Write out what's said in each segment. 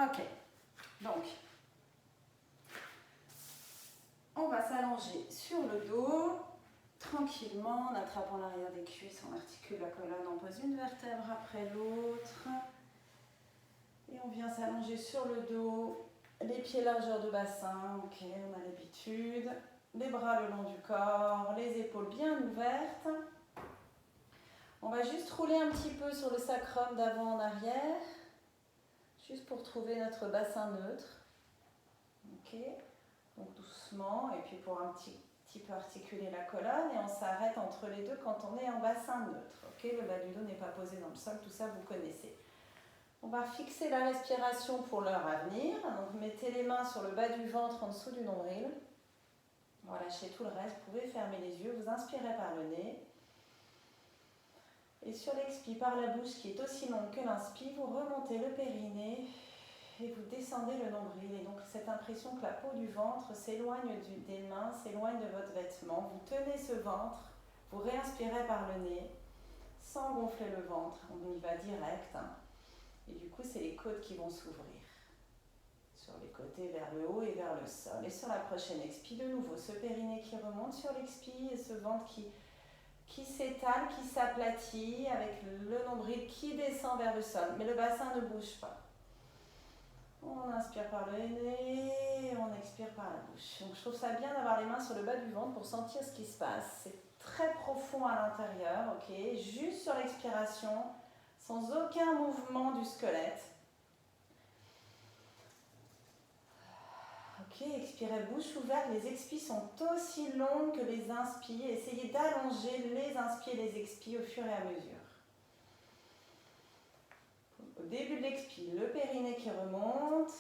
Ok, donc on va s'allonger sur le dos, tranquillement, en attrapant l'arrière des cuisses, on articule la colonne, on pose une vertèbre après l'autre. Et on vient s'allonger sur le dos, les pieds largeur de bassin, ok, on a l'habitude. Les bras le long du corps, les épaules bien ouvertes. On va juste rouler un petit peu sur le sacrum d'avant en arrière, juste pour trouver notre bassin neutre. Ok, donc doucement, et puis pour un petit peu articuler la colonne, et on s'arrête entre les deux quand on est en bassin neutre. Ok, le bas du dos n'est pas posé dans le sol, tout ça vous connaissez. On va fixer la respiration pour l'heure à venir. Donc mettez les mains sur le bas du ventre en dessous du nombril. Relâchez tout le reste, vous pouvez fermer les yeux, vous inspirez par le nez. Et sur l'expire par la bouche qui est aussi longue que l'inspire, vous remontez le périnée et vous descendez le nombril. Et donc cette impression que la peau du ventre s'éloigne des mains, s'éloigne de votre vêtement. Vous tenez ce ventre, vous réinspirez par le nez, sans gonfler le ventre, on y va direct. Et du coup, c'est les côtes qui vont s'ouvrir sur les côtés vers le haut et vers le sol. Et sur la prochaine expire, de nouveau, ce périnée qui remonte sur l'expire et ce ventre qui s'étale, qui s'aplatit avec le nombril qui descend vers le sol. Mais le bassin ne bouge pas. On inspire par le nez, on expire par la bouche. Donc je trouve ça bien d'avoir les mains sur le bas du ventre pour sentir ce qui se passe. C'est très profond à l'intérieur, ok. Juste sur l'expiration, sans aucun mouvement du squelette. Ok, expirez bouche ouverte, les expires sont aussi longues que les inspires. Essayez d'allonger les inspires et les expires au fur et à mesure. Au début de l'expire, le périnée qui remonte.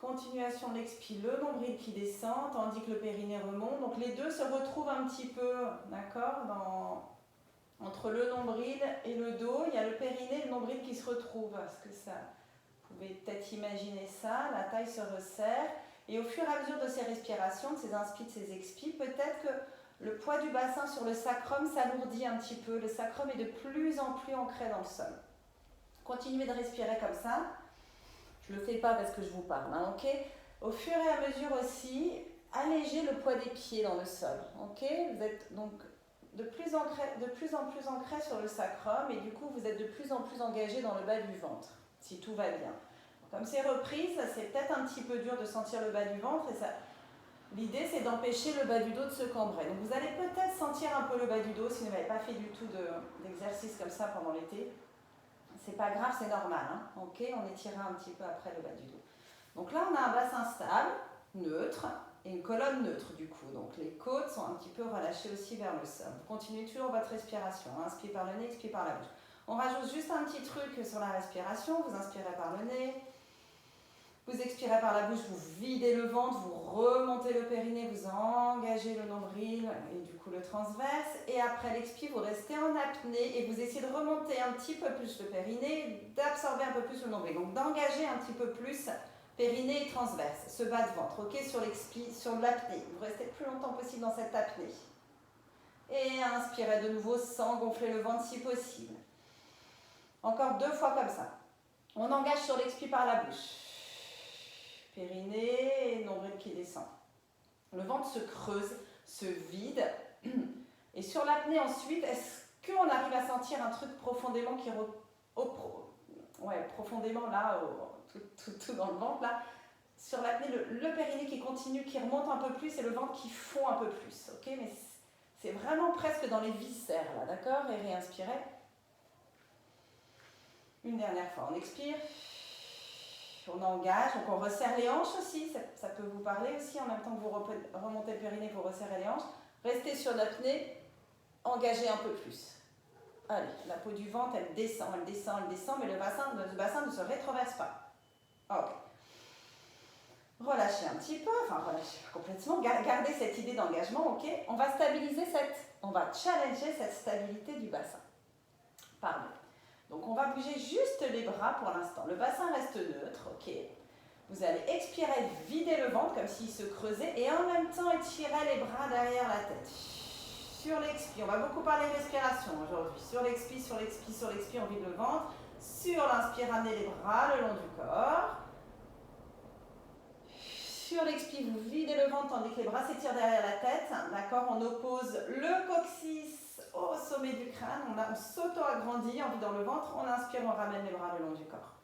Continuation de l'expire, le nombril qui descend, tandis que le périnée remonte. Donc les deux se retrouvent un petit peu, d'accord, entre le nombril et le dos. Il y a le périnée et le nombril qui se retrouvent. Est-ce que ça, vous pouvez peut-être imaginer ça, la taille se resserre. Et au fur et à mesure de ces respirations, de ces inspires, de ces expires, peut-être que le poids du bassin sur le sacrum s'alourdit un petit peu. Le sacrum est de plus en plus ancré dans le sol. Continuez de respirer comme ça. Je ne le fais pas parce que je vous parle, hein, ok. Au fur et à mesure aussi, allégez le poids des pieds dans le sol, ok. Vous êtes donc de plus en plus ancré sur le sacrum et du coup, vous êtes de plus en plus engagé dans le bas du ventre, si tout va bien. Comme c'est repris, c'est peut-être un petit peu dur de sentir le bas du ventre et l'idée c'est d'empêcher le bas du dos de se cambrer. Donc vous allez peut-être sentir un peu le bas du dos si vous n'avez pas fait du tout d'exercice comme ça pendant l'été. C'est pas grave, c'est normal, hein. Ok, on étirera un petit peu après le bas du dos. Donc là on a un bassin stable, neutre et une colonne neutre du coup. Donc les côtes sont un petit peu relâchées aussi vers le sol. Vous continuez toujours votre respiration, hein. Inspire par le nez, expire par la bouche. On rajoute juste un petit truc sur la respiration, vous inspirez par le nez. Vous expirez par la bouche, vous videz le ventre, vous remontez le périnée, vous engagez le nombril et du coup le transverse. Et après l'expire, vous restez en apnée et vous essayez de remonter un petit peu plus le périnée, d'absorber un peu plus le nombril. Donc d'engager un petit peu plus périnée et transverse, ce bas de ventre, ok, sur l'expire, sur l'apnée. Vous restez le plus longtemps possible dans cette apnée. Et inspirez de nouveau sans gonfler le ventre si possible. Encore 2 fois comme ça. On engage sur l'expire par la bouche. Périnée et nombril qui descend. Le ventre se creuse, se vide. Et sur l'apnée ensuite, est-ce qu'on arrive à sentir un truc profondément qui profondément là, tout dans le ventre là. Sur l'apnée, le périnée qui continue, qui remonte un peu plus et le ventre qui fond un peu plus. Ok, mais c'est vraiment presque dans les viscères là, d'accord. Et réinspirez. Une dernière fois, on expire. On engage, donc on resserre les hanches aussi, ça peut vous parler aussi, en même temps que vous remontez le périnée, vous resserrez les hanches. Restez sur l'apnée, engagez un peu plus. Allez, la peau du ventre, elle descend, mais le bassin ne se rétroverse pas. Ok. Relâchez un petit peu, enfin relâchez complètement, gardez cette idée d'engagement, ok. On va challenger cette stabilité du bassin. Pardon. Donc on va bouger juste les bras pour l'instant. Le bassin reste neutre, ok. Vous allez expirer, vider le ventre comme s'il se creusait et en même temps étirer les bras derrière la tête. Sur l'expire, on va beaucoup parler respiration aujourd'hui. Sur l'expire, on vide le ventre. Sur l'inspire, ramenez les bras le long du corps. sur l'expi, vous videz le ventre tandis que les bras s'étirent derrière la tête. D'accord, on oppose le coccyx au sommet du crâne. On s'auto-agrandit, envie dans le ventre. On inspire, on ramène les bras le long du corps.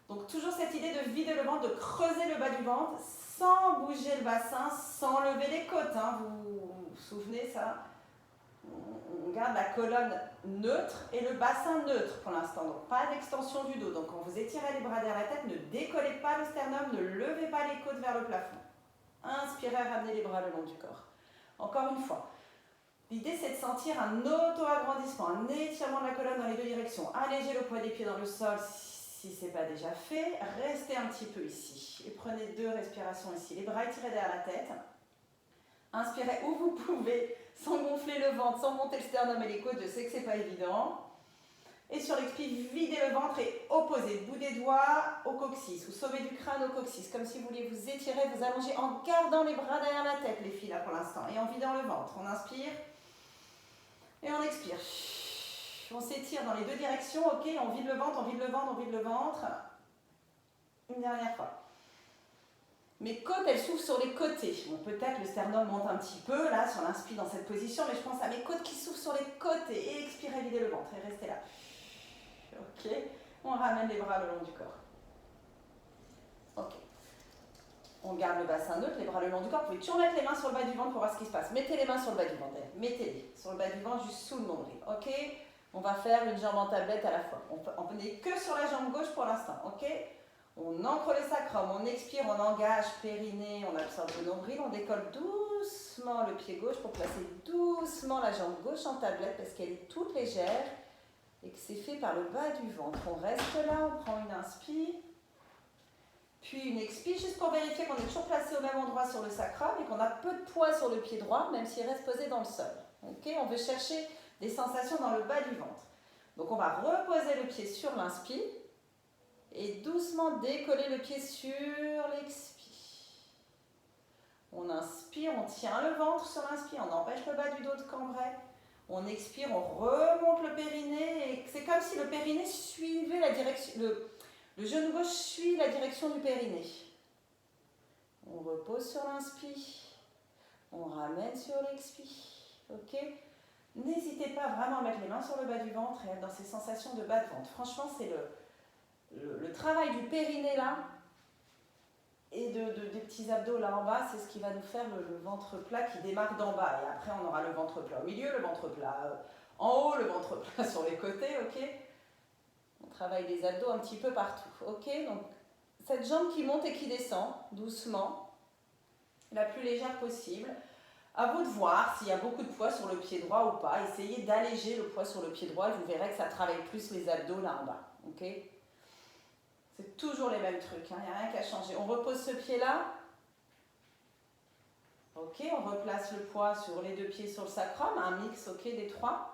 Donc toujours cette idée de vider le ventre, de creuser le bas du ventre sans bouger le bassin, sans lever les côtes. Hein. Vous vous souvenez ça? On garde la colonne neutre et le bassin neutre pour l'instant. Donc pas d'extension du dos. Donc quand vous étirez les bras derrière la tête, ne décollez pas le sternum, ne levez pas les côtes vers le plafond. Inspirez, ramenez les bras le long du corps. Encore une fois. L'idée, c'est de sentir un auto-agrandissement, un étirement de la colonne dans les deux directions. Allégez le poids des pieds dans le sol si ce n'est pas déjà fait. Restez un petit peu ici. Et prenez 2 respirations ici. Les bras étirés derrière la tête. Inspirez où vous pouvez, sans gonfler le ventre, sans monter le sternum et les côtes. Je sais que ce n'est pas évident. Et sur l'expire, videz le ventre et opposez. Bout des doigts au coccyx, au sommet du crâne au coccyx. Comme si vous vouliez vous étirer, vous allonger en gardant les bras derrière la tête, les filles, là pour l'instant. Et en vidant le ventre. On inspire. Et on expire. On s'étire dans les deux directions, ok, on vide le ventre, on vide le ventre, on vide le ventre. Une dernière fois. Mes côtes, elles s'ouvrent sur les côtés. Bon, peut-être le sternum monte un petit peu, là, sur l'inspire dans cette position, mais je pense à mes côtes qui s'ouvrent sur les côtés. Et expirez, videz le ventre et restez là. Ok, on ramène les bras le long du corps. Ok. On garde le bassin neutre, les bras le long du corps. Vous pouvez toujours mettre les mains sur le bas du ventre pour voir ce qui se passe. Mettez les mains sur le bas du ventre. Mettez-les sur le bas du ventre, juste sous le nombril. Ok. On va faire une jambe en tablette à la fois. On n'est que sur la jambe gauche pour l'instant. Ok. On ancre le sacrum, on expire, on engage périnée, on absorbe le nombril. On décolle doucement le pied gauche pour placer doucement la jambe gauche en tablette parce qu'elle est toute légère et que c'est fait par le bas du ventre. On reste là, on prend une inspire. Puis une expire, juste pour vérifier qu'on est toujours placé au même endroit sur le sacrum et qu'on a peu de poids sur le pied droit, même s'il reste posé dans le sol. Okay, on veut chercher des sensations dans le bas du ventre. Donc on va reposer le pied sur l'inspire et doucement décoller le pied sur l'expire. On inspire, on tient le ventre sur l'inspire, on empêche le bas du dos de cambrer. On expire, on remonte le périnée et c'est comme si le périnée suivait la direction... Le genou gauche suit la direction du périnée. On repose sur l'inspire. On ramène sur l'expire. Ok. N'hésitez pas vraiment à mettre les mains sur le bas du ventre et à être dans ces sensations de bas de ventre. Franchement, c'est le travail du périnée là et des petits abdos là en bas, c'est ce qui va nous faire le ventre plat qui démarre d'en bas. Et après, on aura le ventre plat au milieu, le ventre plat en haut, le ventre plat sur les côtés. Ok. On travaille les abdos un petit peu partout, ok? Donc, cette jambe qui monte et qui descend, doucement, la plus légère possible. À vous de voir s'il y a beaucoup de poids sur le pied droit ou pas. Essayez d'alléger le poids sur le pied droit et vous verrez que ça travaille plus les abdos là en bas, ok? C'est toujours les mêmes trucs, il n'y a rien qu'à changer. On repose ce pied-là. Ok, on replace le poids sur les deux pieds sur le sacrum, un mix, ok, des trois.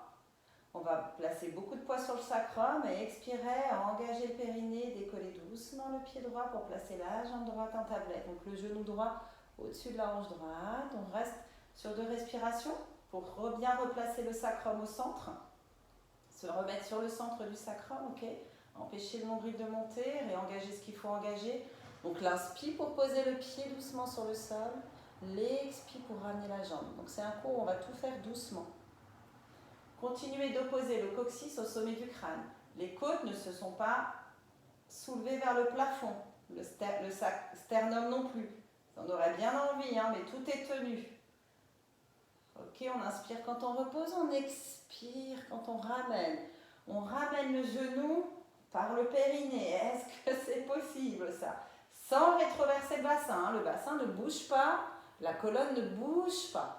On va placer beaucoup de poids sur le sacrum et expirer, engager le périnée, décoller doucement le pied droit pour placer la jambe droite en tablette. Donc le genou droit au-dessus de la hanche droite. On reste sur 2 respirations pour bien replacer le sacrum au centre. Se remettre sur le centre du sacrum, ok. Empêcher le nombril de monter, réengager ce qu'il faut engager. Donc l'inspire pour poser le pied doucement sur le sol. L'expire pour ramener la jambe. Donc c'est un cours où on va tout faire doucement. Continuez d'opposer le coccyx au sommet du crâne. Les côtes ne se sont pas soulevées vers le plafond. Le sternum non plus. On aurait bien envie, hein, mais tout est tenu. Ok, on inspire quand on repose, on expire quand on ramène. On ramène le genou par le périnée. Est-ce que c'est possible ça? Sans rétroverser le bassin. Hein. Le bassin ne bouge pas, la colonne ne bouge pas.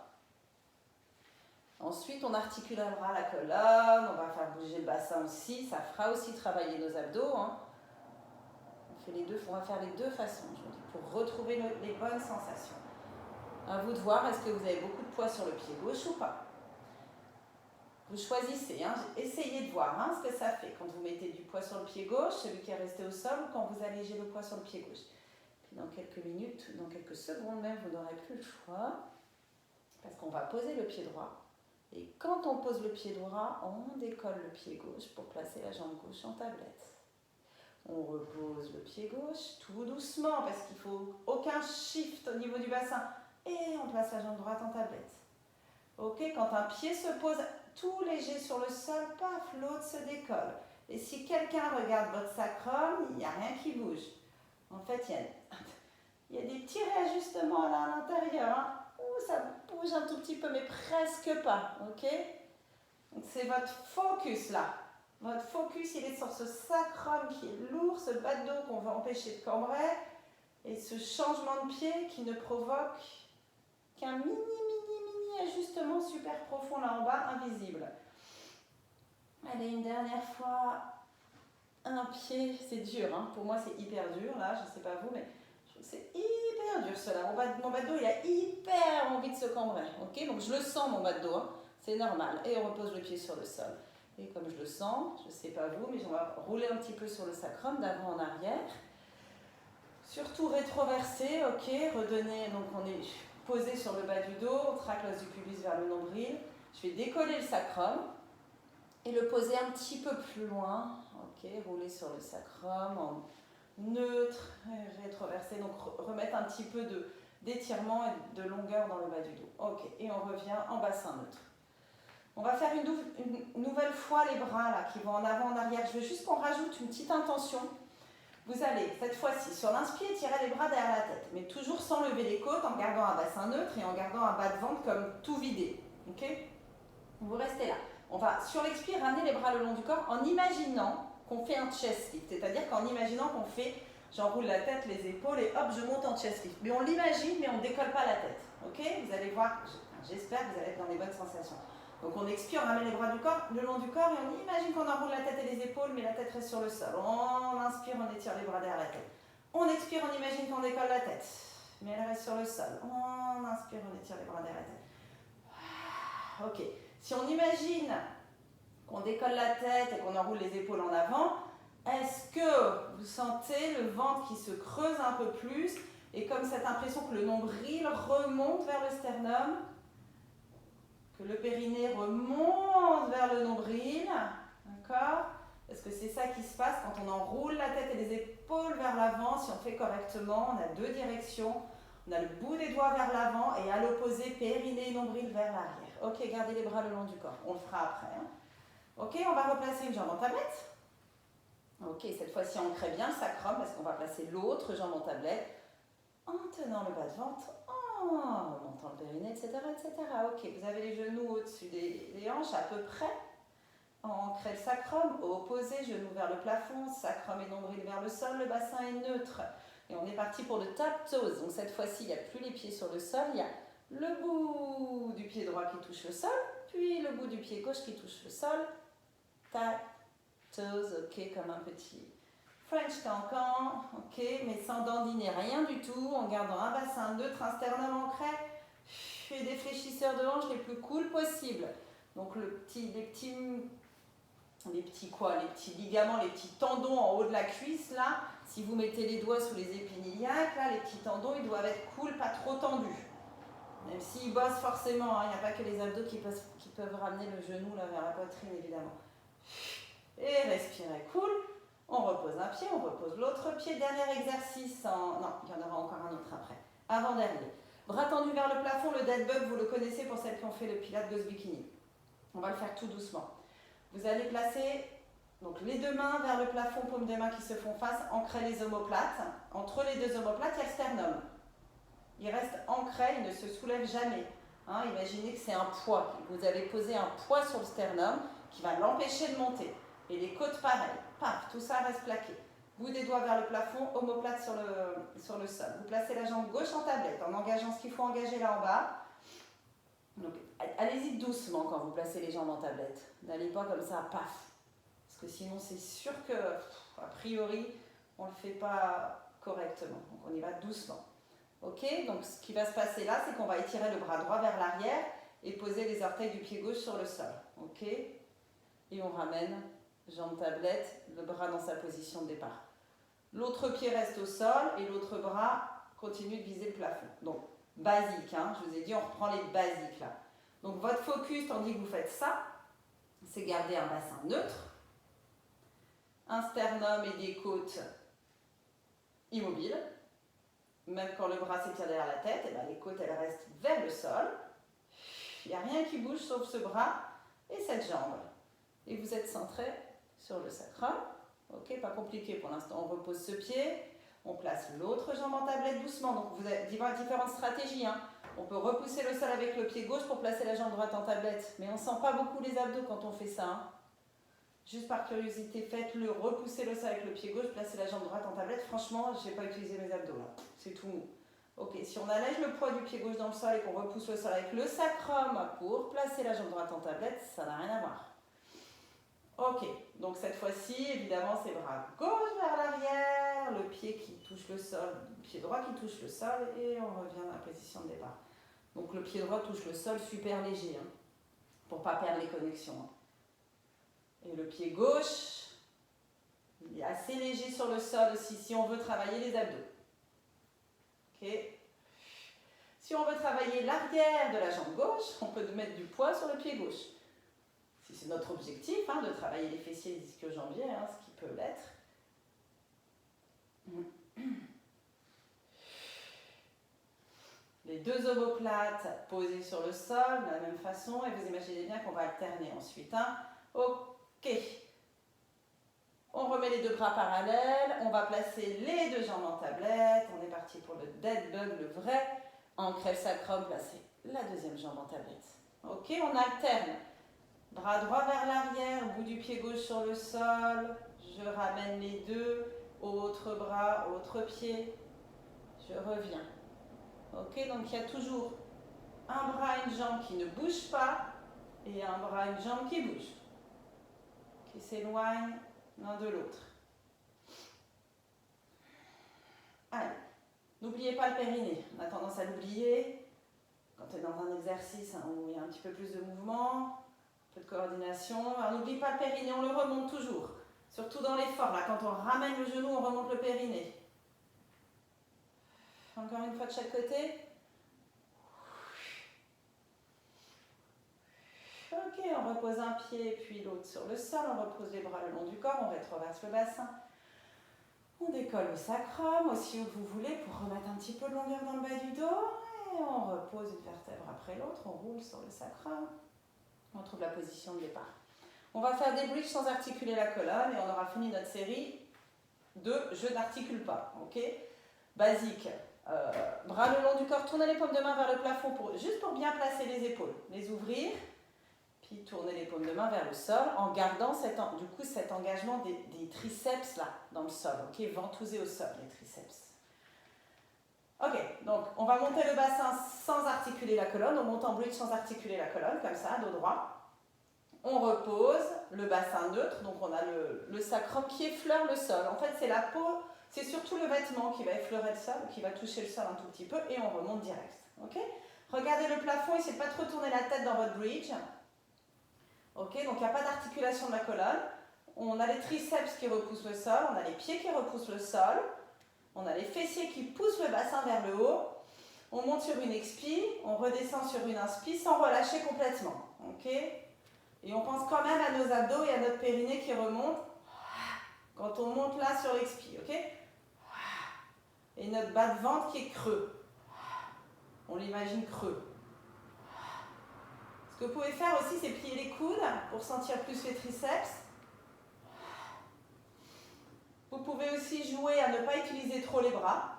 Ensuite, on articulera la colonne, on va faire bouger le bassin aussi, ça fera aussi travailler nos abdos. Hein. On va faire les deux façons, je vous dis, pour retrouver les bonnes sensations. À vous de voir, est-ce que vous avez beaucoup de poids sur le pied gauche ou pas? Vous choisissez, hein. Essayez de voir hein, ce que ça fait quand vous mettez du poids sur le pied gauche, celui qui est resté au sol, ou quand vous allégez le poids sur le pied gauche. Puis dans quelques minutes, dans quelques secondes même, vous n'aurez plus le choix, parce qu'on va poser le pied droit. Et quand on pose le pied droit, on décolle le pied gauche pour placer la jambe gauche en tablette. On repose le pied gauche, tout doucement, parce qu'il ne faut aucun shift au niveau du bassin. Et on place la jambe droite en tablette. Ok, quand un pied se pose tout léger sur le sol, paf, l'autre se décolle. Et si quelqu'un regarde votre sacrum, il n'y a rien qui bouge. En fait, il y a des petits réajustements là à l'intérieur. Hein. Ouh, ça bouge un tout petit peu, mais presque pas. Ok? Donc c'est votre focus là. Votre focus, il est sur ce sacrum qui est lourd, ce bas de dos qu'on va empêcher de cambrer, et ce changement de pied qui ne provoque qu'un mini ajustement super profond là en bas, invisible. Allez, une dernière fois. Un pied, c'est dur, hein. Pour moi c'est hyper dur là, je ne sais pas vous, mais je trouve que c'est hyper dur cela. Mon bas de dos il a hyper envie de se cambrer, ok? Donc je le sens mon bas de dos, hein. C'est normal. Et on repose le pied sur le sol. Et comme je le sens, je ne sais pas vous, mais on va rouler un petit peu sur le sacrum d'avant en arrière. Surtout rétroverser, ok? Redonner, donc on est posé sur le bas du dos, on traque l'os du pubis vers le nombril. Je vais décoller le sacrum et le poser un petit peu plus loin. Ok, rouler sur le sacrum en neutre, rétroversé, donc remettre un petit peu d'étirement et de longueur dans le bas du dos. Ok, et on revient en bassin neutre. On va faire une nouvelle fois les bras là, qui vont en avant, en arrière. Je veux juste qu'on rajoute une petite intention. Vous allez, cette fois-ci, sur l'inspire, tirer les bras derrière la tête, mais toujours sans lever les côtes, en gardant un bassin neutre et en gardant un bas de ventre comme tout vidé. Ok? Vous restez là. On va, sur l'expire, ramener les bras le long du corps en imaginant qu'on fait un chest lift, c'est-à-dire qu'en imaginant qu'on fait, j'enroule la tête, les épaules et hop, je monte en chest lift. Mais on l'imagine, mais on ne décolle pas la tête. Ok? Vous allez voir, j'espère que vous allez être dans les bonnes sensations. Donc on expire, on ramène les bras du corps, le long du corps et on imagine qu'on enroule la tête et les épaules, mais la tête reste sur le sol. On inspire, on étire les bras derrière la tête. On expire, on imagine qu'on décolle la tête, mais elle reste sur le sol. On inspire, on étire les bras derrière la tête. Ok. Si on imagine qu'on décolle la tête et qu'on enroule les épaules en avant, est-ce que vous sentez le ventre qui se creuse un peu plus et comme cette impression que le nombril remonte vers le sternum, que le périnée remonte vers le nombril, d'accord? Parce que c'est ça qui se passe quand on enroule la tête et les épaules vers l'avant. Si on fait correctement, on a deux directions. On a le bout des doigts vers l'avant et à l'opposé, périnée et nombril vers l'arrière. Ok, gardez les bras le long du corps. On le fera après. Hein. Ok, on va replacer une jambe en tablette. Ok, cette fois-ci, ancrez bien le sacrum parce qu'on va placer l'autre jambe en tablette en tenant le bas de ventre, en remontant le périnée, etc., etc. Ok, vous avez les genoux au-dessus des hanches à peu près. Ancrez le sacrum, opposé, genoux vers le plafond, sacrum et nombril vers le sol, le bassin est neutre. Et on est parti pour le tap toes. Donc cette fois-ci, il n'y a plus les pieds sur le sol, il y a le bout du pied droit qui touche le sol, puis le bout du pied gauche qui touche le sol. Tap toes, ok, comme un petit French cancan, ok, mais sans dandiner rien du tout, en gardant un bassin neutre, un sternum ancré, et des fléchisseurs de hanches les plus cool possibles. Donc les petits ligaments, les petits tendons en haut de la cuisse, là, si vous mettez les doigts sous les épiniliaques, là, les petits tendons, ils doivent être cool, pas trop tendus. Même s'ils bossent forcément, hein, il n'y a pas que les abdos qui peuvent ramener le genou là, vers la poitrine, évidemment. Et respirez cool. On repose un pied, on repose l'autre pied. Dernier exercice non, il y en aura encore un autre après. Avant-dernier. Bras tendus vers le plafond, le dead bug, vous le connaissez pour celles qui ont fait le Pilates Ghost Bikini. On va le faire tout doucement. Vous allez placer donc, les deux mains vers le plafond, paumes des mains qui se font face, ancrer les omoplates. Entre les deux omoplates, il y a le sternum. Il reste ancré, il ne se soulève jamais. Hein, imaginez que c'est un poids. Vous allez poser un poids sur le sternum qui va l'empêcher de monter. Et les côtes pareil. Paf, tout ça reste plaqué. Bout des doigts vers le plafond, omoplate sur le sol. Vous placez la jambe gauche en tablette en engageant ce qu'il faut engager là en bas. Donc, allez-y doucement quand vous placez les jambes en tablette. N'allez pas comme ça, paf. Parce que sinon, c'est sûr que, a priori, on ne le fait pas correctement. Donc, on y va doucement. Ok, donc ce qui va se passer là, c'est qu'on va étirer le bras droit vers l'arrière et poser les orteils du pied gauche sur le sol. Ok, et on ramène jambe tablette, le bras dans sa position de départ. L'autre pied reste au sol et l'autre bras continue de viser le plafond. Donc, basique, hein, je vous ai dit, on reprend les basiques là. Donc, votre focus, tandis que vous faites ça, c'est garder un bassin neutre, un sternum et des côtes immobiles. Même quand le bras s'étire derrière la tête, et bien les côtes elles restent vers le sol. Il n'y a rien qui bouge sauf ce bras et cette jambe. Et vous êtes centré sur le sacrum. Ok, pas compliqué pour l'instant. On repose ce pied. On place l'autre jambe en tablette doucement. Donc vous avez différentes stratégies. Hein. On peut repousser le sol avec le pied gauche pour placer la jambe droite en tablette. Mais on ne sent pas beaucoup les abdos quand on fait ça. Hein. Juste par curiosité, faites-le. Repoussez le sol avec le pied gauche, placez la jambe droite en tablette. Franchement, je n'ai pas utilisé mes abdos là. C'est tout mou. Ok, si on allège le poids du pied gauche dans le sol et qu'on repousse le sol avec le sacrum pour placer la jambe droite en tablette, ça n'a rien à voir. Ok, donc cette fois-ci, évidemment, c'est bras gauche vers l'arrière, le pied qui touche le sol, le pied droit qui touche le sol, et on revient dans la position de départ. Donc le pied droit touche le sol super léger, hein, pour ne pas perdre les connexions. Hein. Et le pied gauche, il est assez léger sur le sol aussi, si on veut travailler les abdos. Ok. Si on veut travailler l'arrière de la jambe gauche, on peut mettre du poids sur le pied gauche. Si c'est notre objectif, hein, de travailler les fessiers et les ischio-jambiers, hein, ce qui peut l'être. Les deux omoplates posées sur le sol de la même façon, et vous imaginez bien qu'on va alterner ensuite. Hein. Ok. On remet les deux bras parallèles, on va placer les deux jambes en tablette, on est parti pour le dead bug, le vrai. Ancrer le sacrum, placer la deuxième jambe en tablette. Ok, on alterne. Bras droit vers l'arrière, bout du pied gauche sur le sol. Je ramène les deux. Autre bras, autre pied. Je reviens. Ok, donc il y a toujours un bras et une jambe qui ne bougent pas et un bras et une jambe qui bougent. Qui s'éloignent l'un de l'autre. Allez, n'oubliez pas le périnée. On a tendance à l'oublier quand on est dans un exercice hein, où il y a un petit peu plus de mouvement, un peu de coordination. Alors n'oublie pas le périnée, on le remonte toujours. Surtout dans l'effort, là, quand on ramène le genou, on remonte le périnée. Encore une fois de chaque côté. Ok, on repose un pied puis l'autre sur le sol, on repose les bras le long du corps, on rétroverse le bassin. On décolle le sacrum aussi où vous voulez pour remettre un petit peu de longueur dans le bas du dos. Et on repose une vertèbre après l'autre, on roule sur le sacrum. On trouve la position de départ. On va faire des bridges sans articuler la colonne et on aura fini notre série de je n'articule pas. Ok, basique. Bras le long du corps, tournez les paumes de main vers le plafond juste pour bien placer les épaules. Les ouvrir. Puis tournez les paumes de main vers le sol en gardant cet engagement des triceps là, dans le sol. Ok, ventouser au sol les triceps. Ok, donc on va monter le bassin sans articuler la colonne. On monte en bridge sans articuler la colonne, comme ça, dos droit. On repose le bassin neutre, donc on a le sacrum qui effleure le sol. En fait, c'est la peau, c'est surtout le vêtement qui va effleurer le sol, qui va toucher le sol un tout petit peu et on remonte direct. Ok, regardez le plafond, essayez de ne pas trop tourner la tête dans votre bridge. Ok, donc il n'y a pas d'articulation de la colonne. On a les triceps qui repoussent le sol, on a les pieds qui repoussent le sol, on a les fessiers qui poussent le bassin vers le haut. On monte sur une expi, on redescend sur une inspi sans relâcher complètement. Ok, et on pense quand même à nos abdos et à notre périnée qui remonte quand on monte là sur l'expi. Ok, et notre bas de ventre qui est creux. On l'imagine creux. Ce que vous pouvez faire aussi, c'est plier les coudes pour sentir plus les triceps. Vous pouvez aussi jouer à ne pas utiliser trop les bras.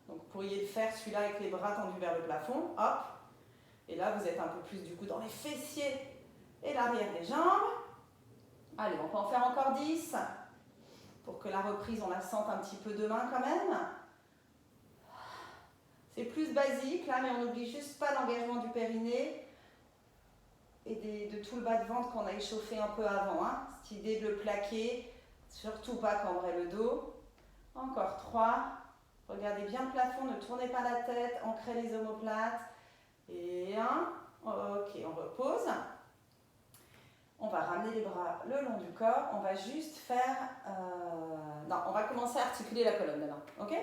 Donc vous pourriez le faire celui-là avec les bras tendus vers le plafond. Hop. Et là, vous êtes un peu plus du coup dans les fessiers et l'arrière des jambes. Allez, on peut en faire encore 10 pour que la reprise, on la sente un petit peu demain quand même. C'est plus basique là, mais on n'oublie juste pas l'engagement du périnée et de tout le bas de ventre qu'on a échauffé un peu avant. Hein. Cette idée de le plaquer, surtout pas cambrer le dos. Encore 3. Regardez bien le plafond, ne tournez pas la tête, ancrez les omoplates. Et 1. Ok, on repose. On va ramener les bras le long du corps. On va juste faire... Non, on va commencer à articuler la colonne maintenant. Ok ?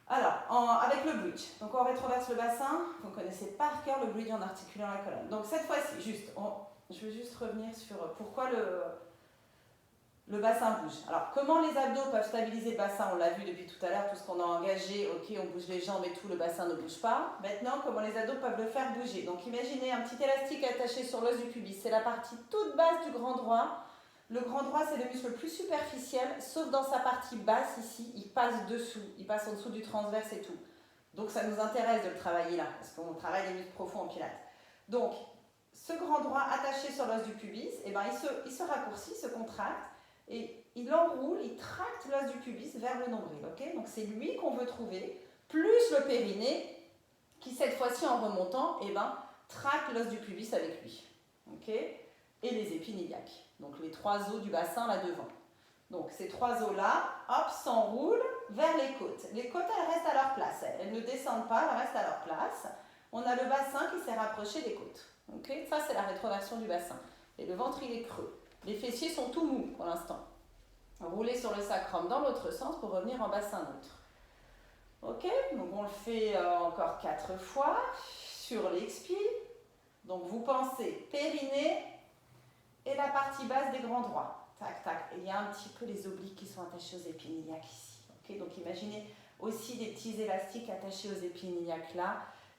Alors, avec le bridge, donc on rétroverse le bassin, vous connaissez par cœur le bridge en articulant la colonne. Donc cette fois-ci, je veux juste revenir sur pourquoi le bassin bouge. Alors, comment les abdos peuvent stabiliser le bassin? On l'a vu depuis tout à l'heure, tout ce qu'on a engagé, ok, on bouge les jambes et tout, le bassin ne bouge pas. Maintenant, comment les abdos peuvent le faire bouger? Donc, imaginez un petit élastique attaché sur l'os du pubis. C'est la partie toute basse du grand droit. Le grand droit, c'est le muscle le plus superficiel, sauf dans sa partie basse ici, il passe dessous, il passe en dessous du transverse et tout. Donc, ça nous intéresse de le travailler là, parce qu'on travaille les muscles profonds en pilates. Donc, ce grand droit attaché sur l'os du pubis, eh ben, il se raccourcit, se contracte, et il enroule, il tracte l'os du pubis vers le nombril. Okay, donc c'est lui qu'on veut trouver, plus le périnée, qui cette fois-ci en remontant, eh ben, tracte l'os du pubis avec lui. Okay, et les épines iliaques. Donc les trois os du bassin là devant. Donc ces trois os-là, hop, s'enroulent vers les côtes. Les côtes, elles restent à leur place. Elles ne descendent pas, elles restent à leur place. On a le bassin qui s'est rapproché des côtes. Okay, ça, c'est la rétroversion du bassin. Et le ventre, il est creux. Les fessiers sont tout mous pour l'instant. Roulez sur le sacrum dans l'autre sens pour revenir en bassin neutre. Ok, donc on le fait encore 4 fois sur l'expire. Donc vous pensez périnée et la partie basse des grands droits. Tac, tac. Et il y a un petit peu les obliques qui sont attachés aux épines iliaques ici. Okay, donc imaginez aussi des petits élastiques attachés aux épines iliaques là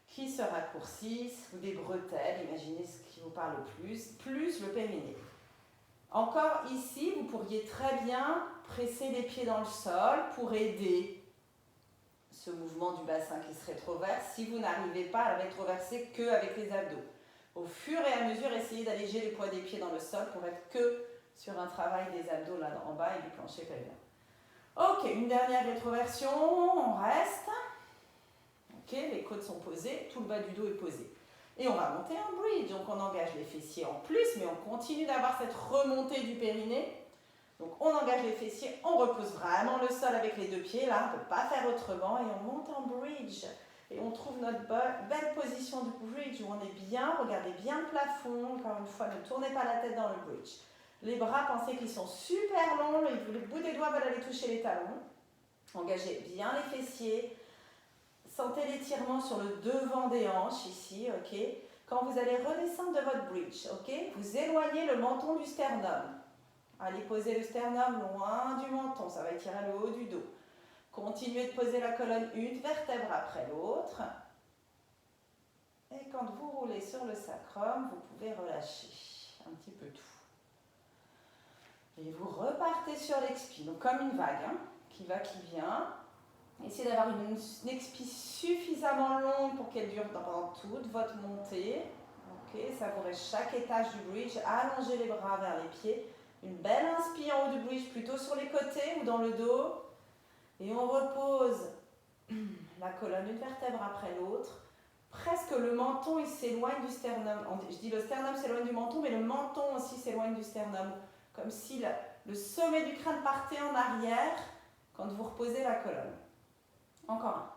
qui se raccourcissent, ou des bretelles, imaginez ce qui vous parle le plus le périnée. Encore ici, vous pourriez très bien presser les pieds dans le sol pour aider ce mouvement du bassin qui se rétroverse si vous n'arrivez pas à rétroverser qu'avec les abdos. Au fur et à mesure, essayez d'alléger les poids des pieds dans le sol pour être que sur un travail des abdos là en bas et du plancher pelvien. Ok, une dernière rétroversion, on reste. Ok, les côtes sont posées, tout le bas du dos est posé. Et on va monter en bridge, donc on engage les fessiers en plus, mais on continue d'avoir cette remontée du périnée. Donc on engage les fessiers, on repose vraiment le sol avec les deux pieds, là on ne peut pas faire autrement, et on monte en bridge. Et on trouve notre belle position de bridge où on est bien, regardez bien le plafond, encore une fois, ne tournez pas la tête dans le bridge. Les bras, pensez qu'ils sont super longs, le bout des doigts veulent aller toucher les talons. Engagez bien les fessiers. Sentez l'étirement sur le devant des hanches ici, ok. Quand vous allez redescendre de votre bridge, ok, vous éloignez le menton du sternum. Allez poser le sternum loin du menton, ça va étirer le haut du dos. Continuez de poser la colonne une vertèbre après l'autre. Et quand vous roulez sur le sacrum, vous pouvez relâcher un petit peu tout. Et vous repartez sur l'expire, donc comme une vague, hein, qui va, qui vient. Essayez d'avoir une expire suffisamment longue pour qu'elle dure pendant toute votre montée. Okay, savourez chaque étage du bridge, allongez les bras vers les pieds. Une belle inspire en haut du bridge, plutôt sur les côtés ou dans le dos. Et on repose la colonne une vertèbre après l'autre. Presque le menton il s'éloigne du sternum. Je dis le sternum s'éloigne du menton, mais le menton aussi s'éloigne du sternum. Comme si le sommet du crâne partait en arrière quand vous reposez la colonne. Encore un.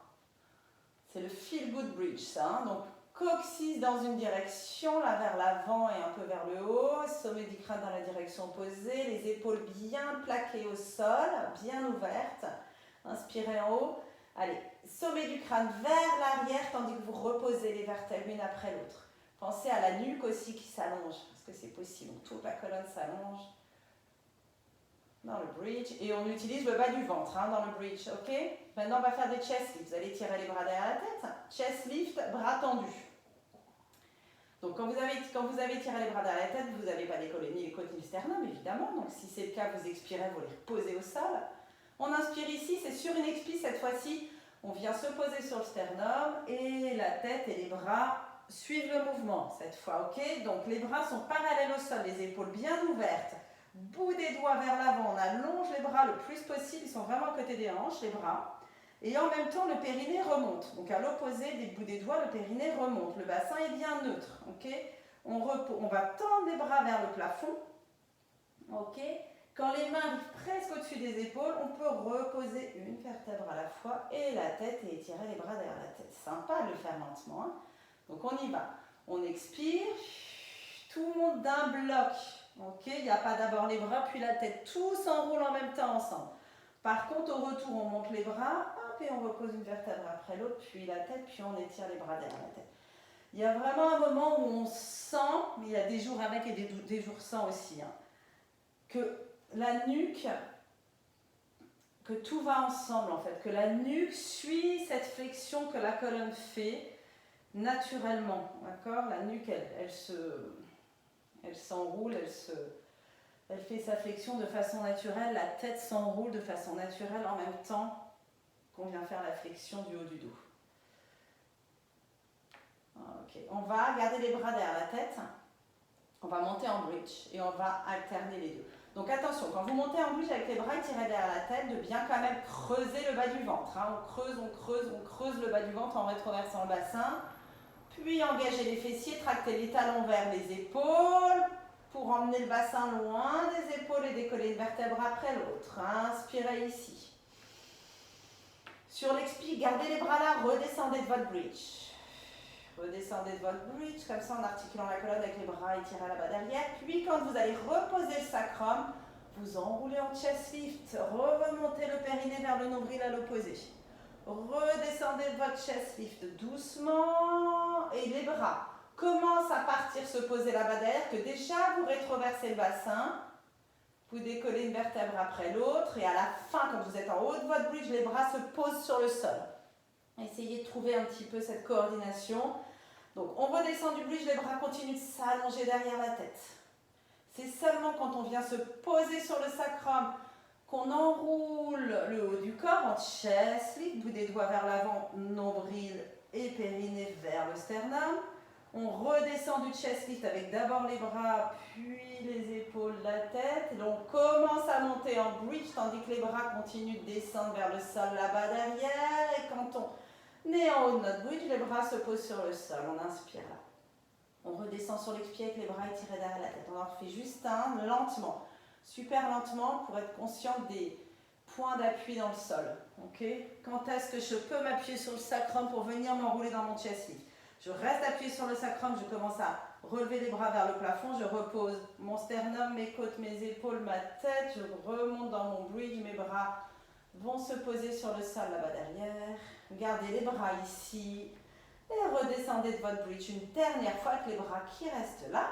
C'est le feel good bridge, ça. Hein. Donc, coccyx dans une direction, là vers l'avant et un peu vers le haut. Sommet du crâne dans la direction opposée. Les épaules bien plaquées au sol, bien ouvertes. Inspirez en haut. Allez, sommet du crâne vers l'arrière, tandis que vous reposez les vertèbres une après l'autre. Pensez à la nuque aussi qui s'allonge, parce que c'est possible. Donc, toute la colonne s'allonge dans le bridge, et on utilise le bas du ventre hein, dans le bridge, ok. Maintenant on va faire des chest lifts, vous allez tirer les bras derrière la tête, chest lift, bras tendus. Donc quand vous avez tiré les bras derrière la tête, vous n'avez pas décollé ni les côtes ni le sternum évidemment, donc si c'est le cas, vous expirez, vous les reposez au sol. On inspire ici, c'est sur une expire cette fois-ci, on vient se poser sur le sternum, et la tête et les bras suivent le mouvement cette fois, ok. Donc les bras sont parallèles au sol, les épaules bien ouvertes. Bout des doigts vers l'avant, on allonge les bras le plus possible, ils sont vraiment à côté des hanches, les bras. Et en même temps, le périnée remonte. Donc à l'opposé des bouts des doigts, le périnée remonte. Le bassin est bien neutre. Okay, on va tendre les bras vers le plafond. Okay, quand les mains arrivent presque au-dessus des épaules, on peut reposer une vertèbre à la fois et la tête et étirer les bras derrière la tête. Sympa de le faire lentement. Hein. Donc on y va. On expire, tout monte d'un bloc. Ok, il n'y a pas d'abord les bras puis la tête, tout s'enroule en même temps ensemble. Par contre, au retour, on monte les bras, hop, et on repose une vertèbre après l'autre, puis la tête, puis on étire les bras derrière la tête. Il y a vraiment un moment où on sent, mais il y a des jours avec et des jours sans aussi, hein, que la nuque, que tout va ensemble en fait, que la nuque suit cette flexion que la colonne fait naturellement, d'accord? La nuque, elle s'enroule, elle fait sa flexion de façon naturelle, la tête s'enroule de façon naturelle en même temps qu'on vient faire la flexion du haut du dos. Ok, on va garder les bras derrière la tête, on va monter en bridge et on va alterner les deux. Donc attention, quand vous montez en bridge avec les bras tirés derrière la tête, de bien quand même creuser le bas du ventre. Hein. On creuse le bas du ventre en rétroversant le bassin, puis engager les fessiers, tracter les talons vers les épaules pour emmener le bassin loin des épaules et décoller une vertèbre après l'autre. Inspirez ici. Sur l'expire, gardez les bras là, redescendez de votre bridge. Redescendez de votre bridge, comme ça en articulant la colonne avec les bras étirés là-bas derrière. Puis quand vous allez reposer le sacrum, vous enroulez en chest lift, remontez le périnée vers le nombril à l'opposé. Redescendez de votre chest lift doucement et les bras commencent à partir se poser là-bas derrière, que déjà vous rétroversez le bassin. Vous décollez une vertèbre après l'autre et à la fin, quand vous êtes en haut de votre bridge, les bras se posent sur le sol. Essayez de trouver un petit peu cette coordination. Donc on redescend du bridge, les bras continuent de s'allonger derrière la tête. C'est seulement quand on vient se poser sur le sacrum qu'on enroule le haut du corps en chest lift, bout des doigts vers l'avant, nombril et périnée vers le sternum. On redescend du chest lift avec d'abord les bras, puis les épaules, la tête. Et on commence à monter en bridge, tandis que les bras continuent de descendre vers le sol là-bas derrière. Et quand on est en haut de notre bridge, les bras se posent sur le sol. On inspire là. On redescend sur l'expire avec les bras étirés derrière la tête. On en refait juste un, lentement. Super lentement pour être consciente des points d'appui dans le sol. Okay? Quand est-ce que je peux m'appuyer sur le sacrum pour venir m'enrouler dans mon chest lift? Je reste appuyée sur le sacrum, je commence à relever les bras vers le plafond, je repose mon sternum, mes côtes, mes épaules, ma tête, je remonte dans mon bridge, mes bras vont se poser sur le sol là-bas derrière. Gardez les bras ici et redescendez de votre bridge une dernière fois avec les bras qui restent là.